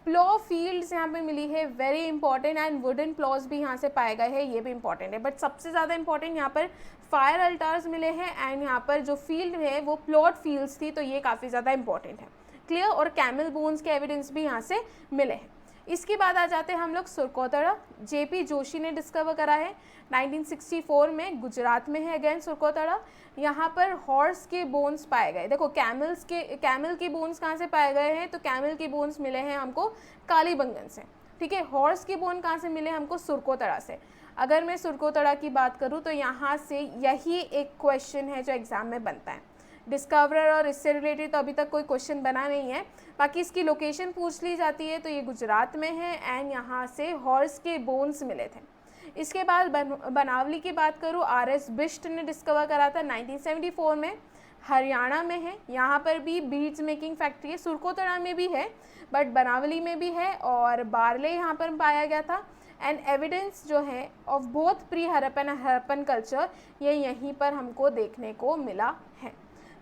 प्लॉ फील्ड्स यहाँ पे मिली है, very important, and wooden applause भी यहाँ से पाए गए हैं, ये भी इंपॉर्टेंट है। बट सबसे ज़्यादा इंपॉर्टेंट यहाँ पर फायर अल्टार्स मिले हैं, एंड यहाँ पर जो फील्ड है वो प्लॉट फील्ड्स थी, तो ये काफ़ी ज़्यादा इंपॉर्टेंट है। क्लियर? और कैमल बोन्स के एविडेंस भी यहाँ से मिले हैं। इसके बाद आ जाते हैं हम लोग सुरकोतड़ा। जेपी जोशी ने डिस्कवर करा है 1964 में, गुजरात में है अगेन सुरकोतड़ा। यहाँ पर हॉर्स के बोन्स पाए गए। देखो कैमल के बोन्स कहाँ से पाए गए हैं? तो कैमल के बोन्स मिले हैं हमको कालीबंगन से। ठीक है? हॉर्स के बोन कहाँ से मिले हमको? सुरकोतड़ा से। अगर मैं सुरकोतड़ा की बात करूँ तो यहाँ से यही एक क्वेश्चन है जो एग्जाम में बनता है। डिस्कवरर और इससे रिलेटेड तो अभी तक कोई क्वेश्चन बना नहीं है, बाकी इसकी लोकेशन पूछ ली जाती है, तो ये गुजरात में है, एंड यहाँ से हॉर्स के बोन्स मिले थे। इसके बाद बनावली की बात करूँ, RS बिष्ट ने डिस्कवर करा था 1974 में, हरियाणा में है। यहाँ पर भी बीड्स मेकिंग फैक्ट्री है, सुरकोतड़ा में भी है, बट बनावली में भी है, और बारले यहाँ पर पाया गया था। एंड एविडेंस जो है of both pre Harappan and Harappan culture, ये यहीं पर हमको देखने को मिला है।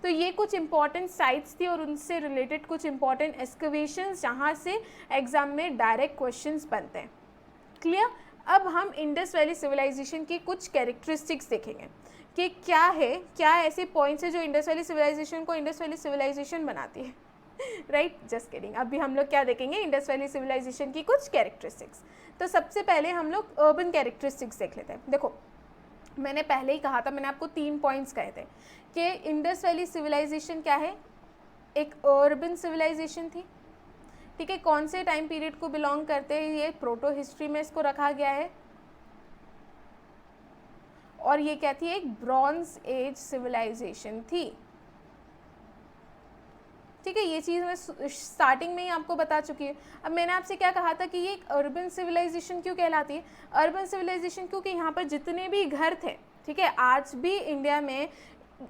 तो तो ये कुछ इंपॉर्टेंट साइट्स थी और उनसे रिलेटेड कुछ इंपॉर्टेंट एक्सकवेशंस जहाँ से एग्जाम में डायरेक्ट क्वेश्चंस बनते हैं। क्लियर? अब हम इंडस वैली सिविलाइजेशन की कुछ कैरेक्टरिस्टिक्स देखेंगे कि क्या है, क्या ऐसे पॉइंट्स है जो इंडस वैली सिविलाइजेशन को इंडस वैली सिविलाइजेशन बनाती है। Right, just kidding. अभी हम लोग क्या देखेंगे, इंडस वैली सिविलाइजेशन की कुछ कैरेक्टरिस्टिक्स। तो सबसे पहले हम लोग अर्बन कैरेक्टरिस्टिक्स देख लेते हैं। देखो, मैंने पहले ही कहा था, मैंने आपको 3 पॉइंट्स कहे थे कि इंडस वैली सिविलाइजेशन क्या है, एक अर्बन सिविलाइजेशन थी। ठीक है, कौन से टाइम पीरियड को बिलोंग करते हैं, ये प्रोटो हिस्ट्री में इसको रखा गया है। और ये क्या थी, एक ब्रॉन्ज एज सिविलाइजेशन थी। ठीक है, ये चीज़ मैं स्टार्टिंग में ही आपको बता चुकी हूँ। अब मैंने आपसे क्या कहा था कि ये एक अर्बन सिविलाइजेशन क्यों कहलाती है। अर्बन सिविलाइजेशन क्योंकि यहाँ पर जितने भी घर थे, ठीक है, आज भी इंडिया में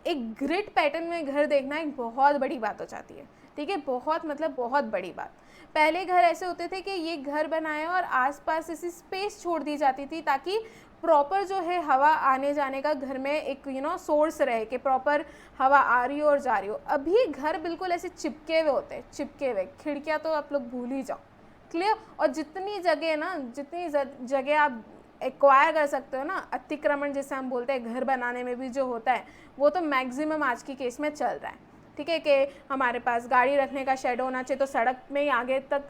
एक ग्रिड पैटर्न में घर देखना एक बहुत बड़ी बात हो जाती है। ठीक है, बहुत मतलब बहुत बड़ी बात। पहले घर ऐसे होते थे कि ये घर बनाया और आसपास ऐसी स्पेस छोड़ दी जाती थी ताकि प्रॉपर जो है हवा आने जाने का घर में एक सोर्स रहे कि प्रॉपर हवा आ रही हो और जा रही हो। अभी घर बिल्कुल ऐसे चिपके हुए होते हैं, चिपके हुए। खिड़कियाँ तो आप लोग भूल ही जाओ। क्लियर? और जितनी जगह ना, जितनी जगह आप एक्वायर कर सकते हो ना, अतिक्रमण जिसे हम बोलते हैं घर बनाने में भी जो होता है, वो तो मैक्सिमम आज की केस में चल रहा है। ठीक है, कि हमारे पास गाड़ी रखने का शेड होना चाहिए, तो सड़क में ही आगे तक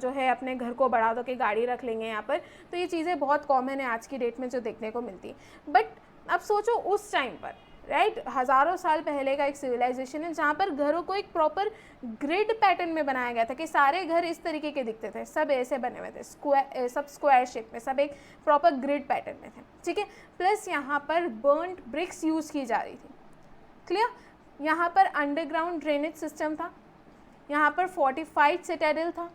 जो है अपने घर को बढ़ा दो कि गाड़ी रख लेंगे यहाँ पर। तो ये चीज़ें बहुत कॉमन है आज की डेट में जो देखने को मिलती है। बट अब सोचो उस टाइम पर, राइट, हज़ारों साल पहले का एक सिविलाइजेशन है जहाँ पर घरों को एक प्रॉपर ग्रिड पैटर्न में बनाया गया था कि सारे घर इस तरीके के दिखते थे, सब ऐसे बने हुए थे, स्क्वायर, सब स्क्वायर शेप में, सब एक प्रॉपर ग्रिड पैटर्न में थे। ठीक है, प्लस यहाँ पर बर्न्ड ब्रिक्स यूज़ की जा रही थी। क्लियर? यहाँ पर अंडरग्राउंड ड्रेनेज सिस्टम था, यहाँ पर फोर्टिफाइड सिटाडेल था।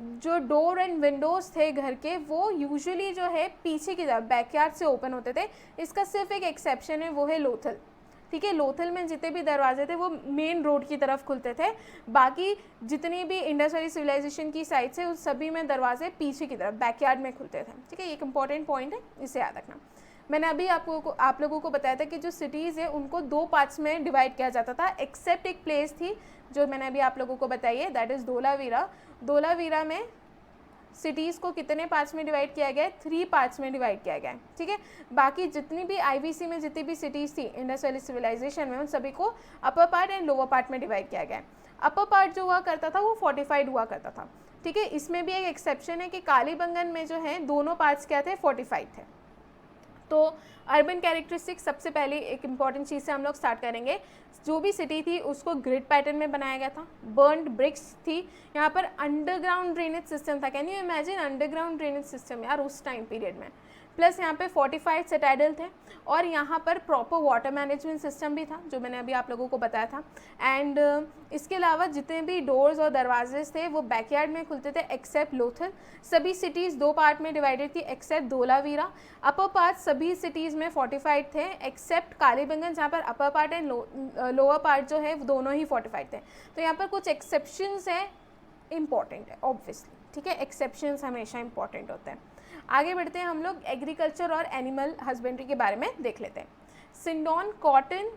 जो डोर एंड विंडोज़ थे घर के, वो यूजुअली जो है पीछे की तरफ बैकयार्ड से ओपन होते थे। इसका सिर्फ एक एक्सेप्शन है, वो है लोथल। ठीक है, लोथल में जितने भी दरवाजे थे वो मेन रोड की तरफ खुलते थे। बाकी जितनी भी इंडस वैली सिविलाइजेशन की साइड्स है उस सभी में दरवाजे पीछे की तरफ बैकयार्ड में खुलते थे। ठीक है, ये एक इंपॉर्टेंट पॉइंट है, इसे याद रखना। मैंने अभी आप लोगों को बताया था कि जो सिटीज़ है उनको 2 पार्ट्स में डिवाइड किया जाता था, एक्सेप्ट एक प्लेस थी जो मैंने अभी आप लोगों को बताई है, दैट इज़ धोलावीरा। धोलावीरा में सिटीज़ को कितने पार्ट्स में डिवाइड किया गया है, 3 पार्ट्स में डिवाइड किया गया है। ठीक है, बाकी जितनी भी IVC में जितनी भी सिटीज़ थी इंडस वैली सिविलाइजेशन में, उन सभी को upper part and lower part में डिवाइड किया गया है। अपर पार्ट जो हुआ करता था वो फोर्टिफाइड हुआ करता था। ठीक है, इसमें भी एक एक्सेप्शन है कि कालीबंगन में जो है दोनों पार्ट्स क्या थे, फोर्टिफाइड थे। तो अर्बन कैरेक्टरिस्टिक्स सबसे पहले एक इम्पॉर्टेंट चीज़ से हम लोग स्टार्ट करेंगे। जो भी सिटी थी उसको ग्रिड पैटर्न में बनाया गया था, बर्न्ड ब्रिक्स थी, यहाँ पर अंडरग्राउंड ड्रेनेज सिस्टम था। Can you imagine underground drainage system यार उस टाइम पीरियड में। प्लस यहाँ पे फोर्टिफाइड सिटाडेल थे और यहाँ पर प्रॉपर वाटर मैनेजमेंट सिस्टम भी था जो मैंने अभी आप लोगों को बताया था। एंड इसके अलावा जितने भी डोर्स और दरवाजे थे वो बैकयार्ड में खुलते थे एक्सेप्ट लोथल। सभी सिटीज़ 2 पार्ट में डिवाइडेड थी एक्सेप्ट धोलावीरा। अपर पार्ट सभी सिटीज़ में फोर्टिफाइड थे एक्सेप्ट कालीबंगन, जहाँ पर upper part and lower part जो है वो दोनों ही फोर्टिफाइड थे। तो यहाँ पर कुछ एक्सेप्शंस हैं, इंपॉर्टेंट है ऑब्वियसली। ठीक है, एक्सेप्शंस हमेशा इंपॉर्टेंट होते हैं। आगे बढ़ते हैं हम लोग एग्रीकल्चर और एनिमल हस्बेंड्री के बारे में देख लेते हैं। Sindon cotton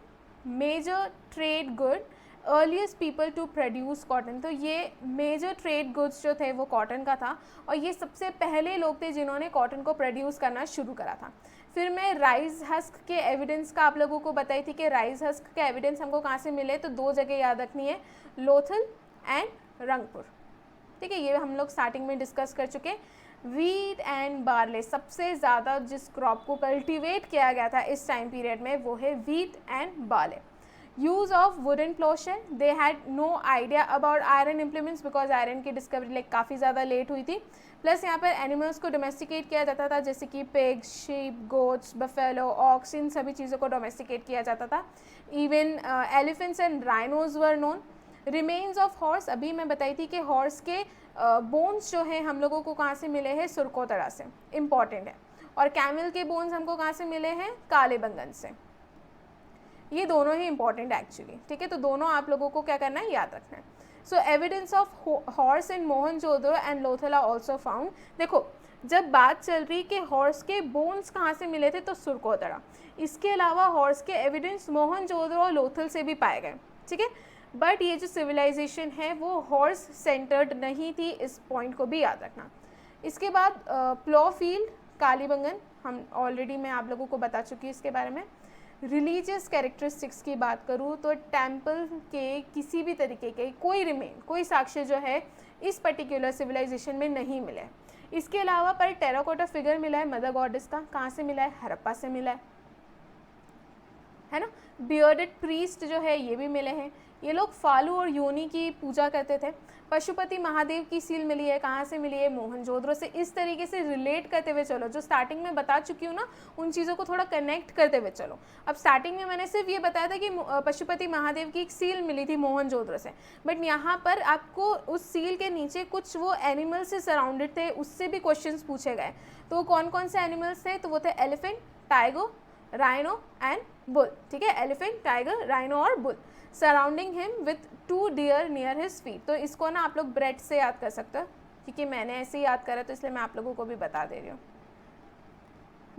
major trade good, earliest people to produce cotton. तो ये मेजर ट्रेड गुड्स जो थे वो कॉटन का था और ये सबसे पहले लोग थे जिन्होंने कॉटन को प्रोड्यूस करना शुरू करा था। फिर मैं राइस हस्क के एविडेंस का आप लोगों को बताई थी कि राइस हस्क के एविडेंस हमको कहाँ से मिले, तो 2 जगह याद रखनी है, लोथल एंड रंगपुर। ठीक है, ये हम लोग स्टार्टिंग में डिस्कस कर चुके। वीट एंड बार्ले, सबसे ज़्यादा जिस क्रॉप को कल्टीवेट किया गया था इस टाइम पीरियड में वो है wheat and barley. Use of wooden ploughshare, they had no idea about iron implements because iron की डिस्कवरी लाइक काफ़ी ज़्यादा लेट हुई थी। प्लस यहाँ पर एनिमल्स को डोमेस्टिकेट किया जाता था, जैसे कि pig, sheep, goats, buffalo, ox, इन सभी चीज़ों को डोमेस्टिकेट किया जाता था। Even elephants and rhinos were known. Remains of horse, अभी मैं बताई थी कि हॉर्स के बोन्स जो है हम लोगों को कहाँ से मिले हैं, सुरकोतड़ा से, इम्पॉर्टेंट है। और कैमल के बोन्स हमको कहाँ से मिले हैं, कालीबंगन से। ये दोनों ही इंपॉर्टेंट एक्चुअली। ठीक है, तो दोनों आप लोगों को क्या करना है, याद रखना है। So evidence of horse in Mohenjodaro and Lothal are also found. देखो, जब बात चल रही कि हॉर्स के बोन्स कहाँ से मिले थे, तो सुरकोतड़ा। इसके अलावा हॉर्स के एविडेंस मोहनजोदड़ो और लोथल से भी पाए गए। ठीक है। बट ये जो सिविलाइजेशन है वो हॉर्स सेंटर्ड नहीं थी, इस पॉइंट को भी याद रखना। इसके बाद प्लॉफील्ड, कालीबंगन, हम ऑलरेडी मैं आप लोगों को बता चुकी हूँ इसके बारे में। रिलीजियस कैरेक्टरिस्टिक्स की बात करूँ तो टेम्पल के किसी भी तरीके के कोई साक्ष्य जो है इस पर्टिकुलर सिविलाइजेशन में नहीं मिला है। इसके अलावा पर टेराकोटा फिगर मिला है मदर गॉडेस का, कहाँ से मिला है? हड़प्पा से मिला है ना। बियर्डेड प्रीस्ट जो है ये भी मिले हैं, ये लोग फालू और योनी की पूजा करते थे। पशुपति महादेव की सील मिली है, कहाँ से मिली है? मोहनजोदड़ो से। इस तरीके से रिलेट करते हुए चलो, जो स्टार्टिंग में बता चुकी हूँ ना उन चीज़ों को थोड़ा कनेक्ट करते हुए चलो। अब स्टार्टिंग में मैंने सिर्फ ये बताया था कि पशुपति महादेव की एक सील मिली थी मोहनजोदड़ो से, बट यहाँ पर आपको उस सील के नीचे कुछ वो एनिमल से सराउंडेड थे, उससे भी क्वेश्चन पूछे गए। तो कौन कौन से एनिमल्स थे? तो वो थे elephant, tiger, rhino and bull, ठीक है। एलिफेंट, टाइगर, राइनो और bull, surrounding him with 2 deer near his feet. तो इसको ना आप लोग ब्रेड से याद कर सकते हो, क्योंकि मैंने ऐसे ही याद करा तो इसलिए मैं आप लोगों को भी बता दे रही हूँ।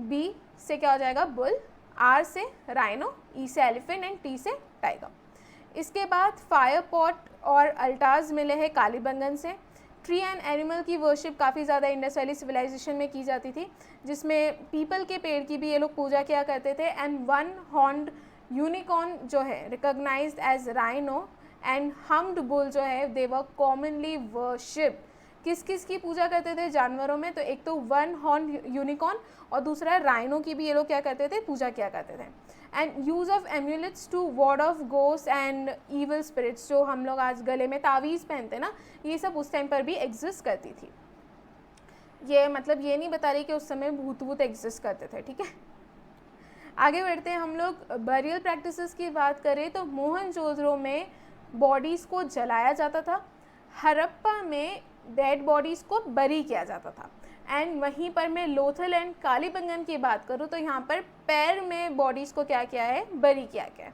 बी से क्या हो जाएगा? बुल, आर से राइनो, ई से एलिफेंट एंड टी से टाइगर। इसके बाद फायर पॉट और अल्टार्स मिले हैं कालीबंगन से। ट्री एंड एनिमल की वर्शिप काफ़ी ज़्यादा इंडस वैली सिविलाइजेशन में की जाती थी, जिसमें पीपल के पेड़ की भी ये लोग पूजा किया करते थे। एंड 1 हॉर्न्ड यूनिकॉर्न जो है recognised as rhino and humped bull जो है दे वर कॉमनली वर्शिप। किस किस की पूजा करते थे जानवरों में? तो एक तो 1 हॉर्न यूनिकॉर्न और दूसरा राइनो की भी ये लोग क्या करते थे? पूजा किया करते थे। And use of amulets to ward off ghost and evil spirits, जो हम लोग आज गले में तावीज़ पहनते ना, ये सब उस टाइम पर भी एग्जिस्ट करती थी। ये मतलब ये नहीं बता रही कि उस समय भूत वूत एग्जिस्ट करते थे, ठीक है। आगे बढ़ते हैं हम लोग। बरियल प्रैक्टिसेस की बात करें तो मोहनजोदड़ो में बॉडीज़ को जलाया जाता था, हड़प्पा में डेड बॉडीज़ को बरी किया जाता था। एंड वहीं पर मैं लोथल एंड कालीबंगन की बात करूँ तो यहाँ पर पैर में बॉडीज़ को क्या किया है? बरी किया गया है।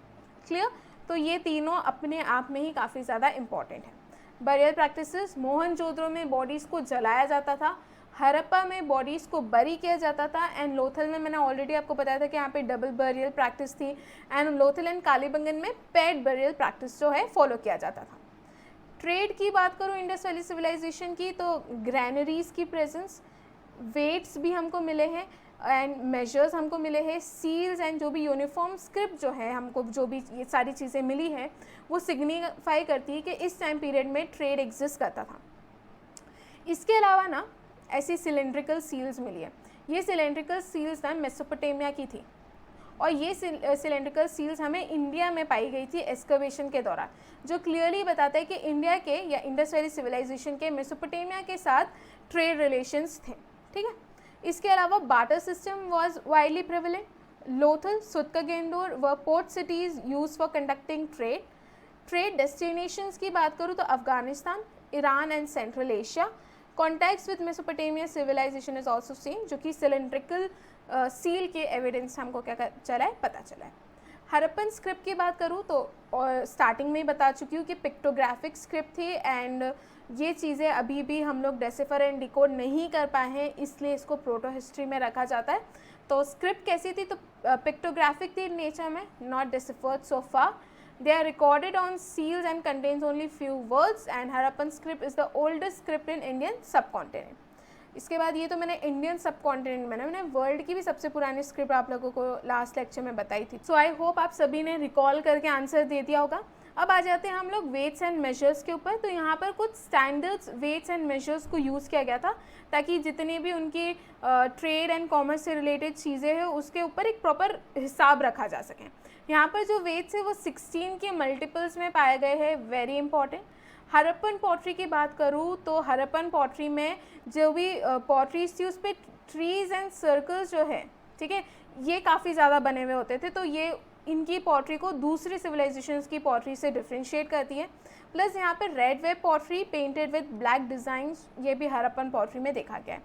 क्लियर? तो ये तीनों अपने आप में ही काफ़ी ज़्यादा इम्पॉर्टेंट है। बरियल प्रैक्टिसेस, मोहनजोदड़ो में बॉडीज़ को जलाया जाता था, हड़प्पा में बॉडीज़ को बरी किया जाता था, एंड लोथल में मैंने ऑलरेडी आपको बताया था कि यहाँ पे डबल बरियल प्रैक्टिस थी। एंड लोथल एंड कालीबंगन में पेड बरियल प्रैक्टिस जो है फॉलो किया जाता था। ट्रेड की बात करूँ इंडस वैली सिविलाइजेशन की तो ग्रैनरीज की प्रेजेंस, वेट्स भी हमको मिले हैं एंड मेजर्स हमको मिले हैं, सील्स एंड जो भी यूनिफॉर्म स्क्रिप्ट जो है हमको जो भी ये सारी चीज़ें मिली हैं वो सिग्निफाई करती है कि इस टाइम पीरियड में ट्रेड एग्जिस्ट करता था। इसके अलावा ना ऐसी सिलेंड्रिकल सील्स मिली है। ये सिलेंड्रिकल सील्स ना मेसोपोटामिया की थी और ये सिलेंड्रिकल सील्स हमें इंडिया में पाई गई थी एक्सकवेशन के दौरान, जो क्लियरली बताता है कि इंडिया के या इंडस वैली सिविलाइजेशन के मेसोपोटामिया के साथ ट्रेड रिलेशंस थे, ठीक है। इसके अलावा barter system was widely prevalent. Lothal, Sutkagendor व port cities use for conducting trade. Trade destinations की बात करूँ तो Afghanistan, Iran and Central Asia. Contacts with Mesopotamia civilisation is also seen, जो कि सिलेंड्रिकल सील के एविडेंस हमको क्या चला है? पता चला है। हड़प्पन स्क्रिप्ट की बात करूँ तो स्टार्टिंग में ही बता चुकी हूँ कि पिक्टोग्राफिक स्क्रिप्ट थी एंड ये चीज़ें अभी भी हम लोग डेसिफर एंड डिकोड नहीं कर पाए हैं, इसलिए इसको प्रोटो हिस्ट्री में रखा जाता है। तो स्क्रिप्ट कैसी थी? तो पिक्टोग्राफिक थी नेचर में, not deciphered so far. They are recorded on seals and contains only few words and Harappan script is the oldest script in Indian subcontinent. इसके बाद ये तो मैंने इंडियन सब कॉन्टिनेंट में मैंने वर्ल्ड की भी सबसे पुरानी स्क्रिप्ट आप लोगों को लास्ट लेक्चर में बताई थी। सो आई होप आप सभी ने रिकॉल करके आंसर दे दिया होगा। अब आ जाते हैं हम लोग वेट्स एंड मेजर्स के ऊपर। तो यहाँ पर कुछ स्टैंडर्ड्स वेट्स एंड मेजर्स को यूज़ किया गया था ताकि जितने भी उनकी ट्रेड एंड कॉमर्स से रिलेटेड चीज़ें हैं उसके ऊपर एक प्रॉपर हिसाब रखा जा सके। यहाँ पर जो वेट्स है वो 16 के मल्टीपल्स में पाए गए हैं, वेरी इंपॉर्टेंट। हड़प्पन पॉटरी की बात करूँ तो हड़प्पन पॉटरी में जो भी पॉटरीज थी उस पर ट्रीज एंड सर्कल्स जो है, ठीक है, ये काफ़ी ज़्यादा बने हुए होते थे, तो ये इनकी पॉटरी को दूसरी सिविलाइजेशंस की पॉटरी से डिफ्रेंशिएट करती है। प्लस यहाँ पे red web pottery painted with black designs, ये भी हड़प्पन पॉटरी में देखा गया है।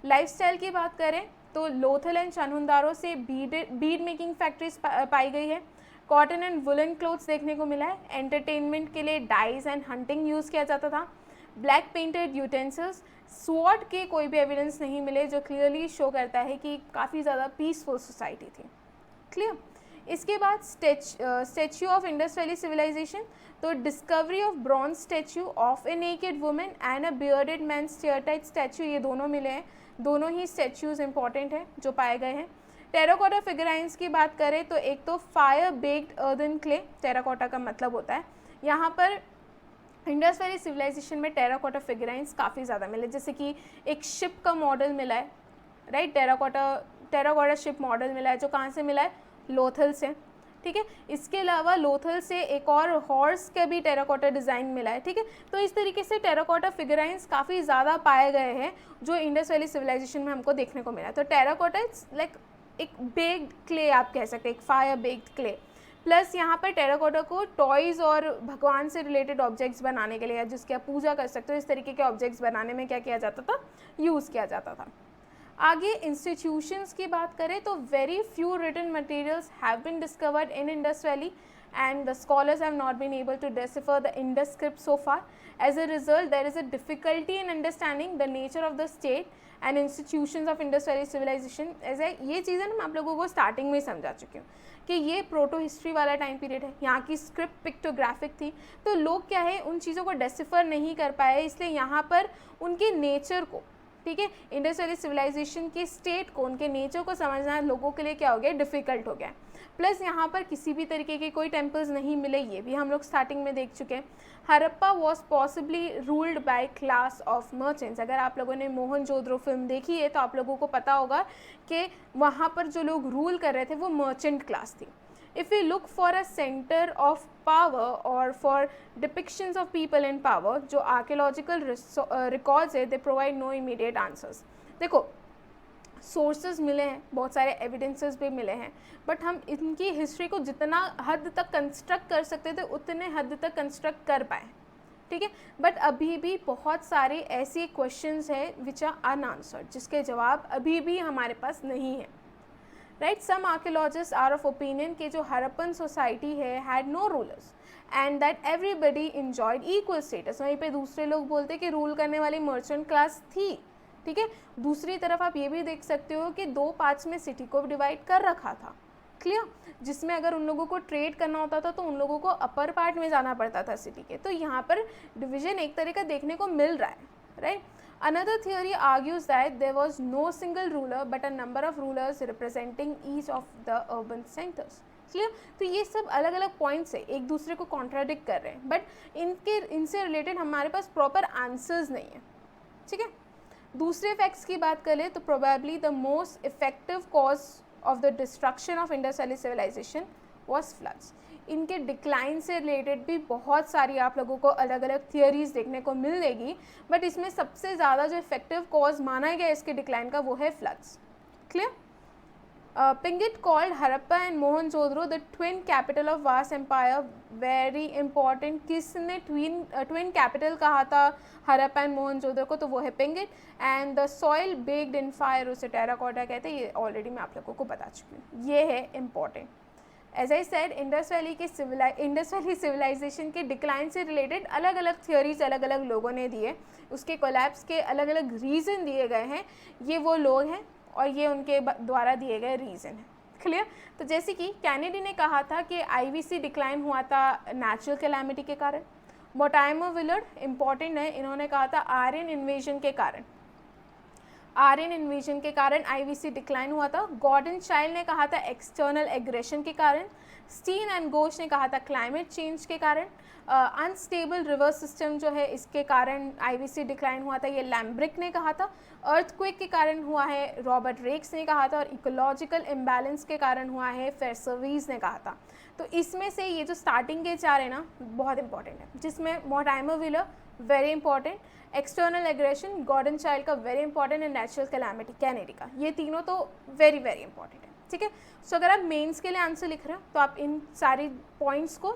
लाइफस्टाइल की बात करें तो लोथल एंड चान्हुंदारो से बीड मेकिंग फैक्ट्रीज पाई गई है। कॉटन एंड वुलन क्लोथ्स देखने को मिला है। एंटरटेनमेंट के लिए डाइज एंड हंटिंग यूज़ किया जाता था। ब्लैक पेंटेड यूटेंसिल्स, स्वॉर्ड के कोई भी एविडेंस नहीं मिले, जो क्लियरली शो करता है कि काफ़ी ज़्यादा पीसफुल सोसाइटी थी। क्लियर? इसके बाद statue of Indus valley civilisation, तो discovery of bronze statue of a naked women and a bearded man steatite statue, ये दोनों मिले हैं, दोनों ही स्टैच्यूज़ इंपॉर्टेंट हैं जो पाए गए हैं। टेराकोटा फिगराइंस की बात करें तो एक तो fire baked earthen clay, terracotta का मतलब होता है, यहाँ पर इंडस वैली सिविलाइजेशन में टेराकोटा फिगराइंस काफ़ी ज़्यादा मिले, जैसे कि एक शिप का मॉडल मिला है, राइट, टेराकोटा शिप मॉडल मिला है, जो कहाँ से मिला है, लोथल से, ठीक है। इसके अलावा लोथल से एक और हॉर्स का भी टेराकोटा डिज़ाइन मिला है, ठीक है। तो इस तरीके से टेराकोटा फिगराइंस काफ़ी ज़्यादा पाए गए हैं जो इंडस वैली सिविलाइजेशन में हमको देखने को मिला। तो टेराकोटा इट्स लाइक एक बेक्ड क्ले, आप कह सकते हैं, एक फायर बेक्ड क्ले। प्लस यहाँ पर टेराकोटा को टॉयज़ और भगवान से रिलेटेड ऑब्जेक्ट्स बनाने के लिए, या जिसकी आप पूजा कर सकते हो, इस तरीके के ऑब्जेक्ट्स बनाने में क्या किया जाता था, यूज़ किया जाता था। आगे इंस्टीट्यूशंस की बात करें तो very few written materials have been discovered in Indus valley and the scholars have not been able to decipher the Indus script so far. As a result, there is a difficulty in understanding the nature of the state and institutions of Indus Valley civilization. ऐसे ये चीज़ें हम आप लोगों को starting में ही समझा चुकी हूँ कि ये प्रोटो हिस्ट्री वाला टाइम पीरियड है, यहाँ की स्क्रिप्ट पिक्टोग्राफिक थी, तो लोग क्या है उन चीज़ों को डेसिफर नहीं कर पाए, इसलिए यहाँ पर उनके नेचर को, ठीक है, इंडस वैली सिविलाइजेशन के स्टेट को, उनके नेचर को समझना लोगों के लिए क्या हो गया, डिफ़िकल्ट हो गया। प्लस यहाँ पर किसी भी तरीके के कोई टेम्पल्स नहीं मिले, ये भी हम लोग स्टार्टिंग में देख चुके हैं। Harappa was possibly ruled by class of merchants. अगर आप लोगों ने मोहनजोदड़ो फिल्म देखी है तो आप लोगों को पता होगा कि वहाँ पर जो लोग रूल कर रहे थे वो मर्चेंट क्लास थी। If we look for a center of power or for depictions of people in power, जो archaeological records है, they provide no immediate answers। देखो सोर्सेज मिले हैं, बहुत सारे एविडेंसेस भी मिले हैं, बट हम इनकी हिस्ट्री को जितना हद तक कंस्ट्रक्ट कर सकते थे उतने हद तक कंस्ट्रक्ट कर पाए, ठीक है। बट अभी भी बहुत सारे ऐसे क्वेश्चंस हैं विच आर अनआंसर्ड, जिसके जवाब अभी भी हमारे पास नहीं है, right. Some archaeologists are of opinion कि जो हरप्पन सोसाइटी है had no rulers and that everybody enjoyed equal status. वहीं पे दूसरे लोग बोलते कि रूल करने वाली मर्चेंट क्लास थी, ठीक है। दूसरी तरफ आप ये भी देख सकते हो कि 2 पार्ट्स में सिटी को डिवाइड कर रखा था, क्लियर, जिसमें अगर उन लोगों को ट्रेड करना होता था तो उन लोगों को अपर पार्ट में जाना पड़ता था सिटी के। तो यहाँ पर डिवीजन एक तरह का देखने को मिल रहा है, right. Another theory argues that there was no single ruler but a number of rulers representing each of the urban centers. Clear, तो ये सब अलग अलग पॉइंट्स है, एक दूसरे को कॉन्ट्राडिक्ट कर रहे हैं, बट इनसे रिलेटेड हमारे पास प्रॉपर आंसर्स नहीं है, ठीक है। दूसरे फैक्ट्स की बात करें तो probably the most effective cause of the destruction of Indus valley civilisation was floods. इनके डिक्लाइन से रिलेटेड भी बहुत सारी आप लोगों को अलग अलग थियोरीज देखने को मिलेगी, बट इसमें सबसे ज़्यादा जो इफेक्टिव कॉज माना गया इसके डिक्लाइन का वो है floods, clear. Pingit called Harappa and Mohenjo-daro the twin capital of vast empire, very important। किसने twin capital कहा था हरप्पा एंड मोहनजोदड़ो को, तो वो है पिंगिट। And the soil baked in fire, उसे टेराकोटा कहते हैं, ये ऑलरेडी मैं आप लोगों को बता चुकी हूँ, ये है important. As I said, Indus valley civilisation के डिक्लाइन से रिलेटेड अलग अलग थियोरीज अलग अलग लोगों ने दिए, उसके कोलैप्स के अलग अलग रीज़न दिए गए हैं, ये वो लोग हैं और ये उनके द्वारा दिए गए रीज़न है, क्लियर। तो जैसे कि कैनेडी ने कहा था कि आईवीसी डिक्लाइन हुआ था नेचुरल कैलामिटी के कारण। मोर्टाइमर विलर्ड इम्पॉर्टेंट है, इन्होंने कहा था आर्यन इन्वेजन के कारण आईवीसी डिक्लाइन हुआ था। गॉर्डन चाइल्ड ने कहा था एक्सटर्नल एग्रेशन के कारण। स्टीन एंड गोश ने कहा था क्लाइमेट चेंज के कारण। अनस्टेबल रिवर सिस्टम जो है इसके कारण आईवीसी डिक्लाइन हुआ था, ये लैम्ब्रिक ने कहा था। अर्थक्वेक के कारण हुआ है, रॉबर्ट रेक्स ने कहा था। और इकोलॉजिकल इम्बैलेंस के कारण हुआ है, फेरसर्वीज ने कहा था। तो इसमें से ये जो स्टार्टिंग के 4 है ना, बहुत इंपॉर्टेंट है, जिसमें Mortimer Wheeler very important, external aggression Gordon Childe का very important, and natural calamity Kennedy का, ये तीनों तो वेरी वेरी इंपॉर्टेंट है, ठीक है। सो अगर आप मेंस के लिए आंसर लिख रहे हो तो आप इन सारी पॉइंट्स को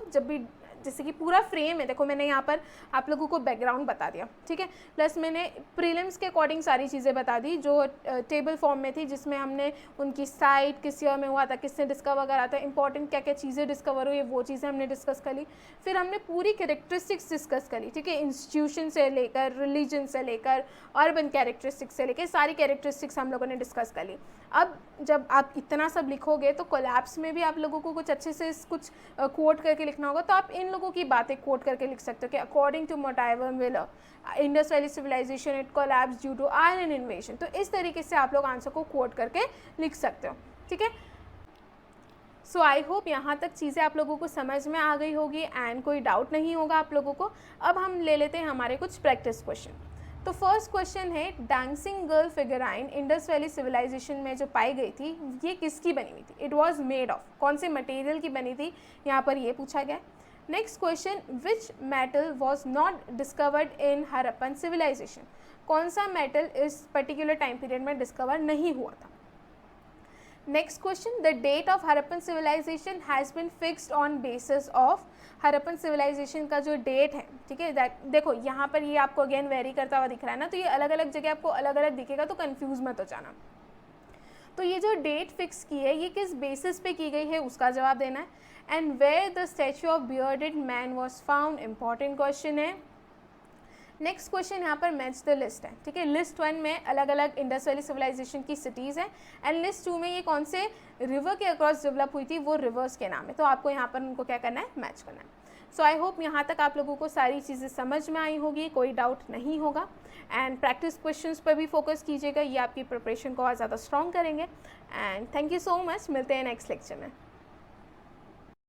जैसे कि पूरा फ्रेम है, देखो मैंने यहाँ पर आप लोगों को बैकग्राउंड बता दिया, ठीक है, प्लस मैंने प्रीलिम्स के अकॉर्डिंग सारी चीज़ें बता दी जो टेबल फॉर्म में थी, जिसमें हमने उनकी साइट किस ईयर में हुआ था, किसने डिस्कवर करा था, इंपॉर्टेंट क्या क्या चीज़ें डिस्कवर हुई, वो चीज़ें हमने डिस्कस कर ली। फिर हमने पूरी कैरेक्टरिस्टिक्स डिस्कस करी, ठीक है, इंस्टीट्यूशन से लेकर, रिलीजन से लेकर, अर्बन कैरेक्टरिस्टिक्स से लेकर सारी कैरेक्टरिस्टिक्स हम लोगों ने डिस्कस कर ली। अब जब आप इतना सब लिखोगे तो कोलैप्स में भी आप लोगों को कुछ अच्छे से कुछ कोट करके लिखना होगा, तो आप इन लोगों की बातें कोट करके लिख सकते हो कि according to Mortimer Wheeler Indus valley civilisation it collapse due to Aryan invasion. तो इस तरीके से आप लोग आंसर को कोट करके लिख सकते हो, ठीक है। सो आई होप यहाँ तक चीज़ें आप लोगों को समझ में आ गई होगी एंड कोई डाउट नहीं होगा आप लोगों को। अब हम ले लेते हैं हमारे कुछ प्रैक्टिस क्वेश्चन। तो फर्स्ट क्वेश्चन है, dancing girl figurine Indus valley civilisation में जो पाई गई थी ये किसकी बनी हुई थी? इट वॉज मेड ऑफ, कौन से मटेरियल की बनी थी, यहाँ पर ये पूछा गया। Next question, which metal was not discovered in Harappan civilisation? कौन सा मेटल इस पर्टिकुलर टाइम पीरियड में डिस्कवर नहीं हुआ था? Next question, the date of Harappan civilisation has been fixed on basis of, Harappan civilisation का जो डेट है, ठीक है, देखो यहाँ पर ये आपको अगेन वेरी करता हुआ दिख रहा है ना, तो ये अलग अलग जगह आपको अलग अलग दिखेगा, तो कंफ्यूज मत हो जाना। तो ये जो डेट फिक्स की है ये किस बेसिस पे की गई है उसका जवाब देना है। And where the statue of bearded man was found, important question है। नेक्स्ट क्वेश्चन यहाँ पर मैच द लिस्ट है, ठीक है, लिस्ट 1 में अलग अलग इंडस वैली सिविलाइजेशन की सिटीज़ हैं एंड लिस्ट 2 में ये कौन से रिवर के अक्रॉस डेवलप हुई थी, वो रिवर्स के नाम है, तो आपको यहाँ पर उनको क्या करना है, मैच करना है। सो आई होप यहाँ तक आप लोगों को सारी चीज़ें समझ में आई होगी, कोई डाउट नहीं होगा। एंड प्रैक्टिस क्वेश्चंस पर भी फोकस कीजिएगा, ये आपकी प्रिपरेशन को और ज़्यादा स्ट्रॉन्ग करेंगे। And thank you so much, मिलते हैं नेक्स्ट लेक्चर में।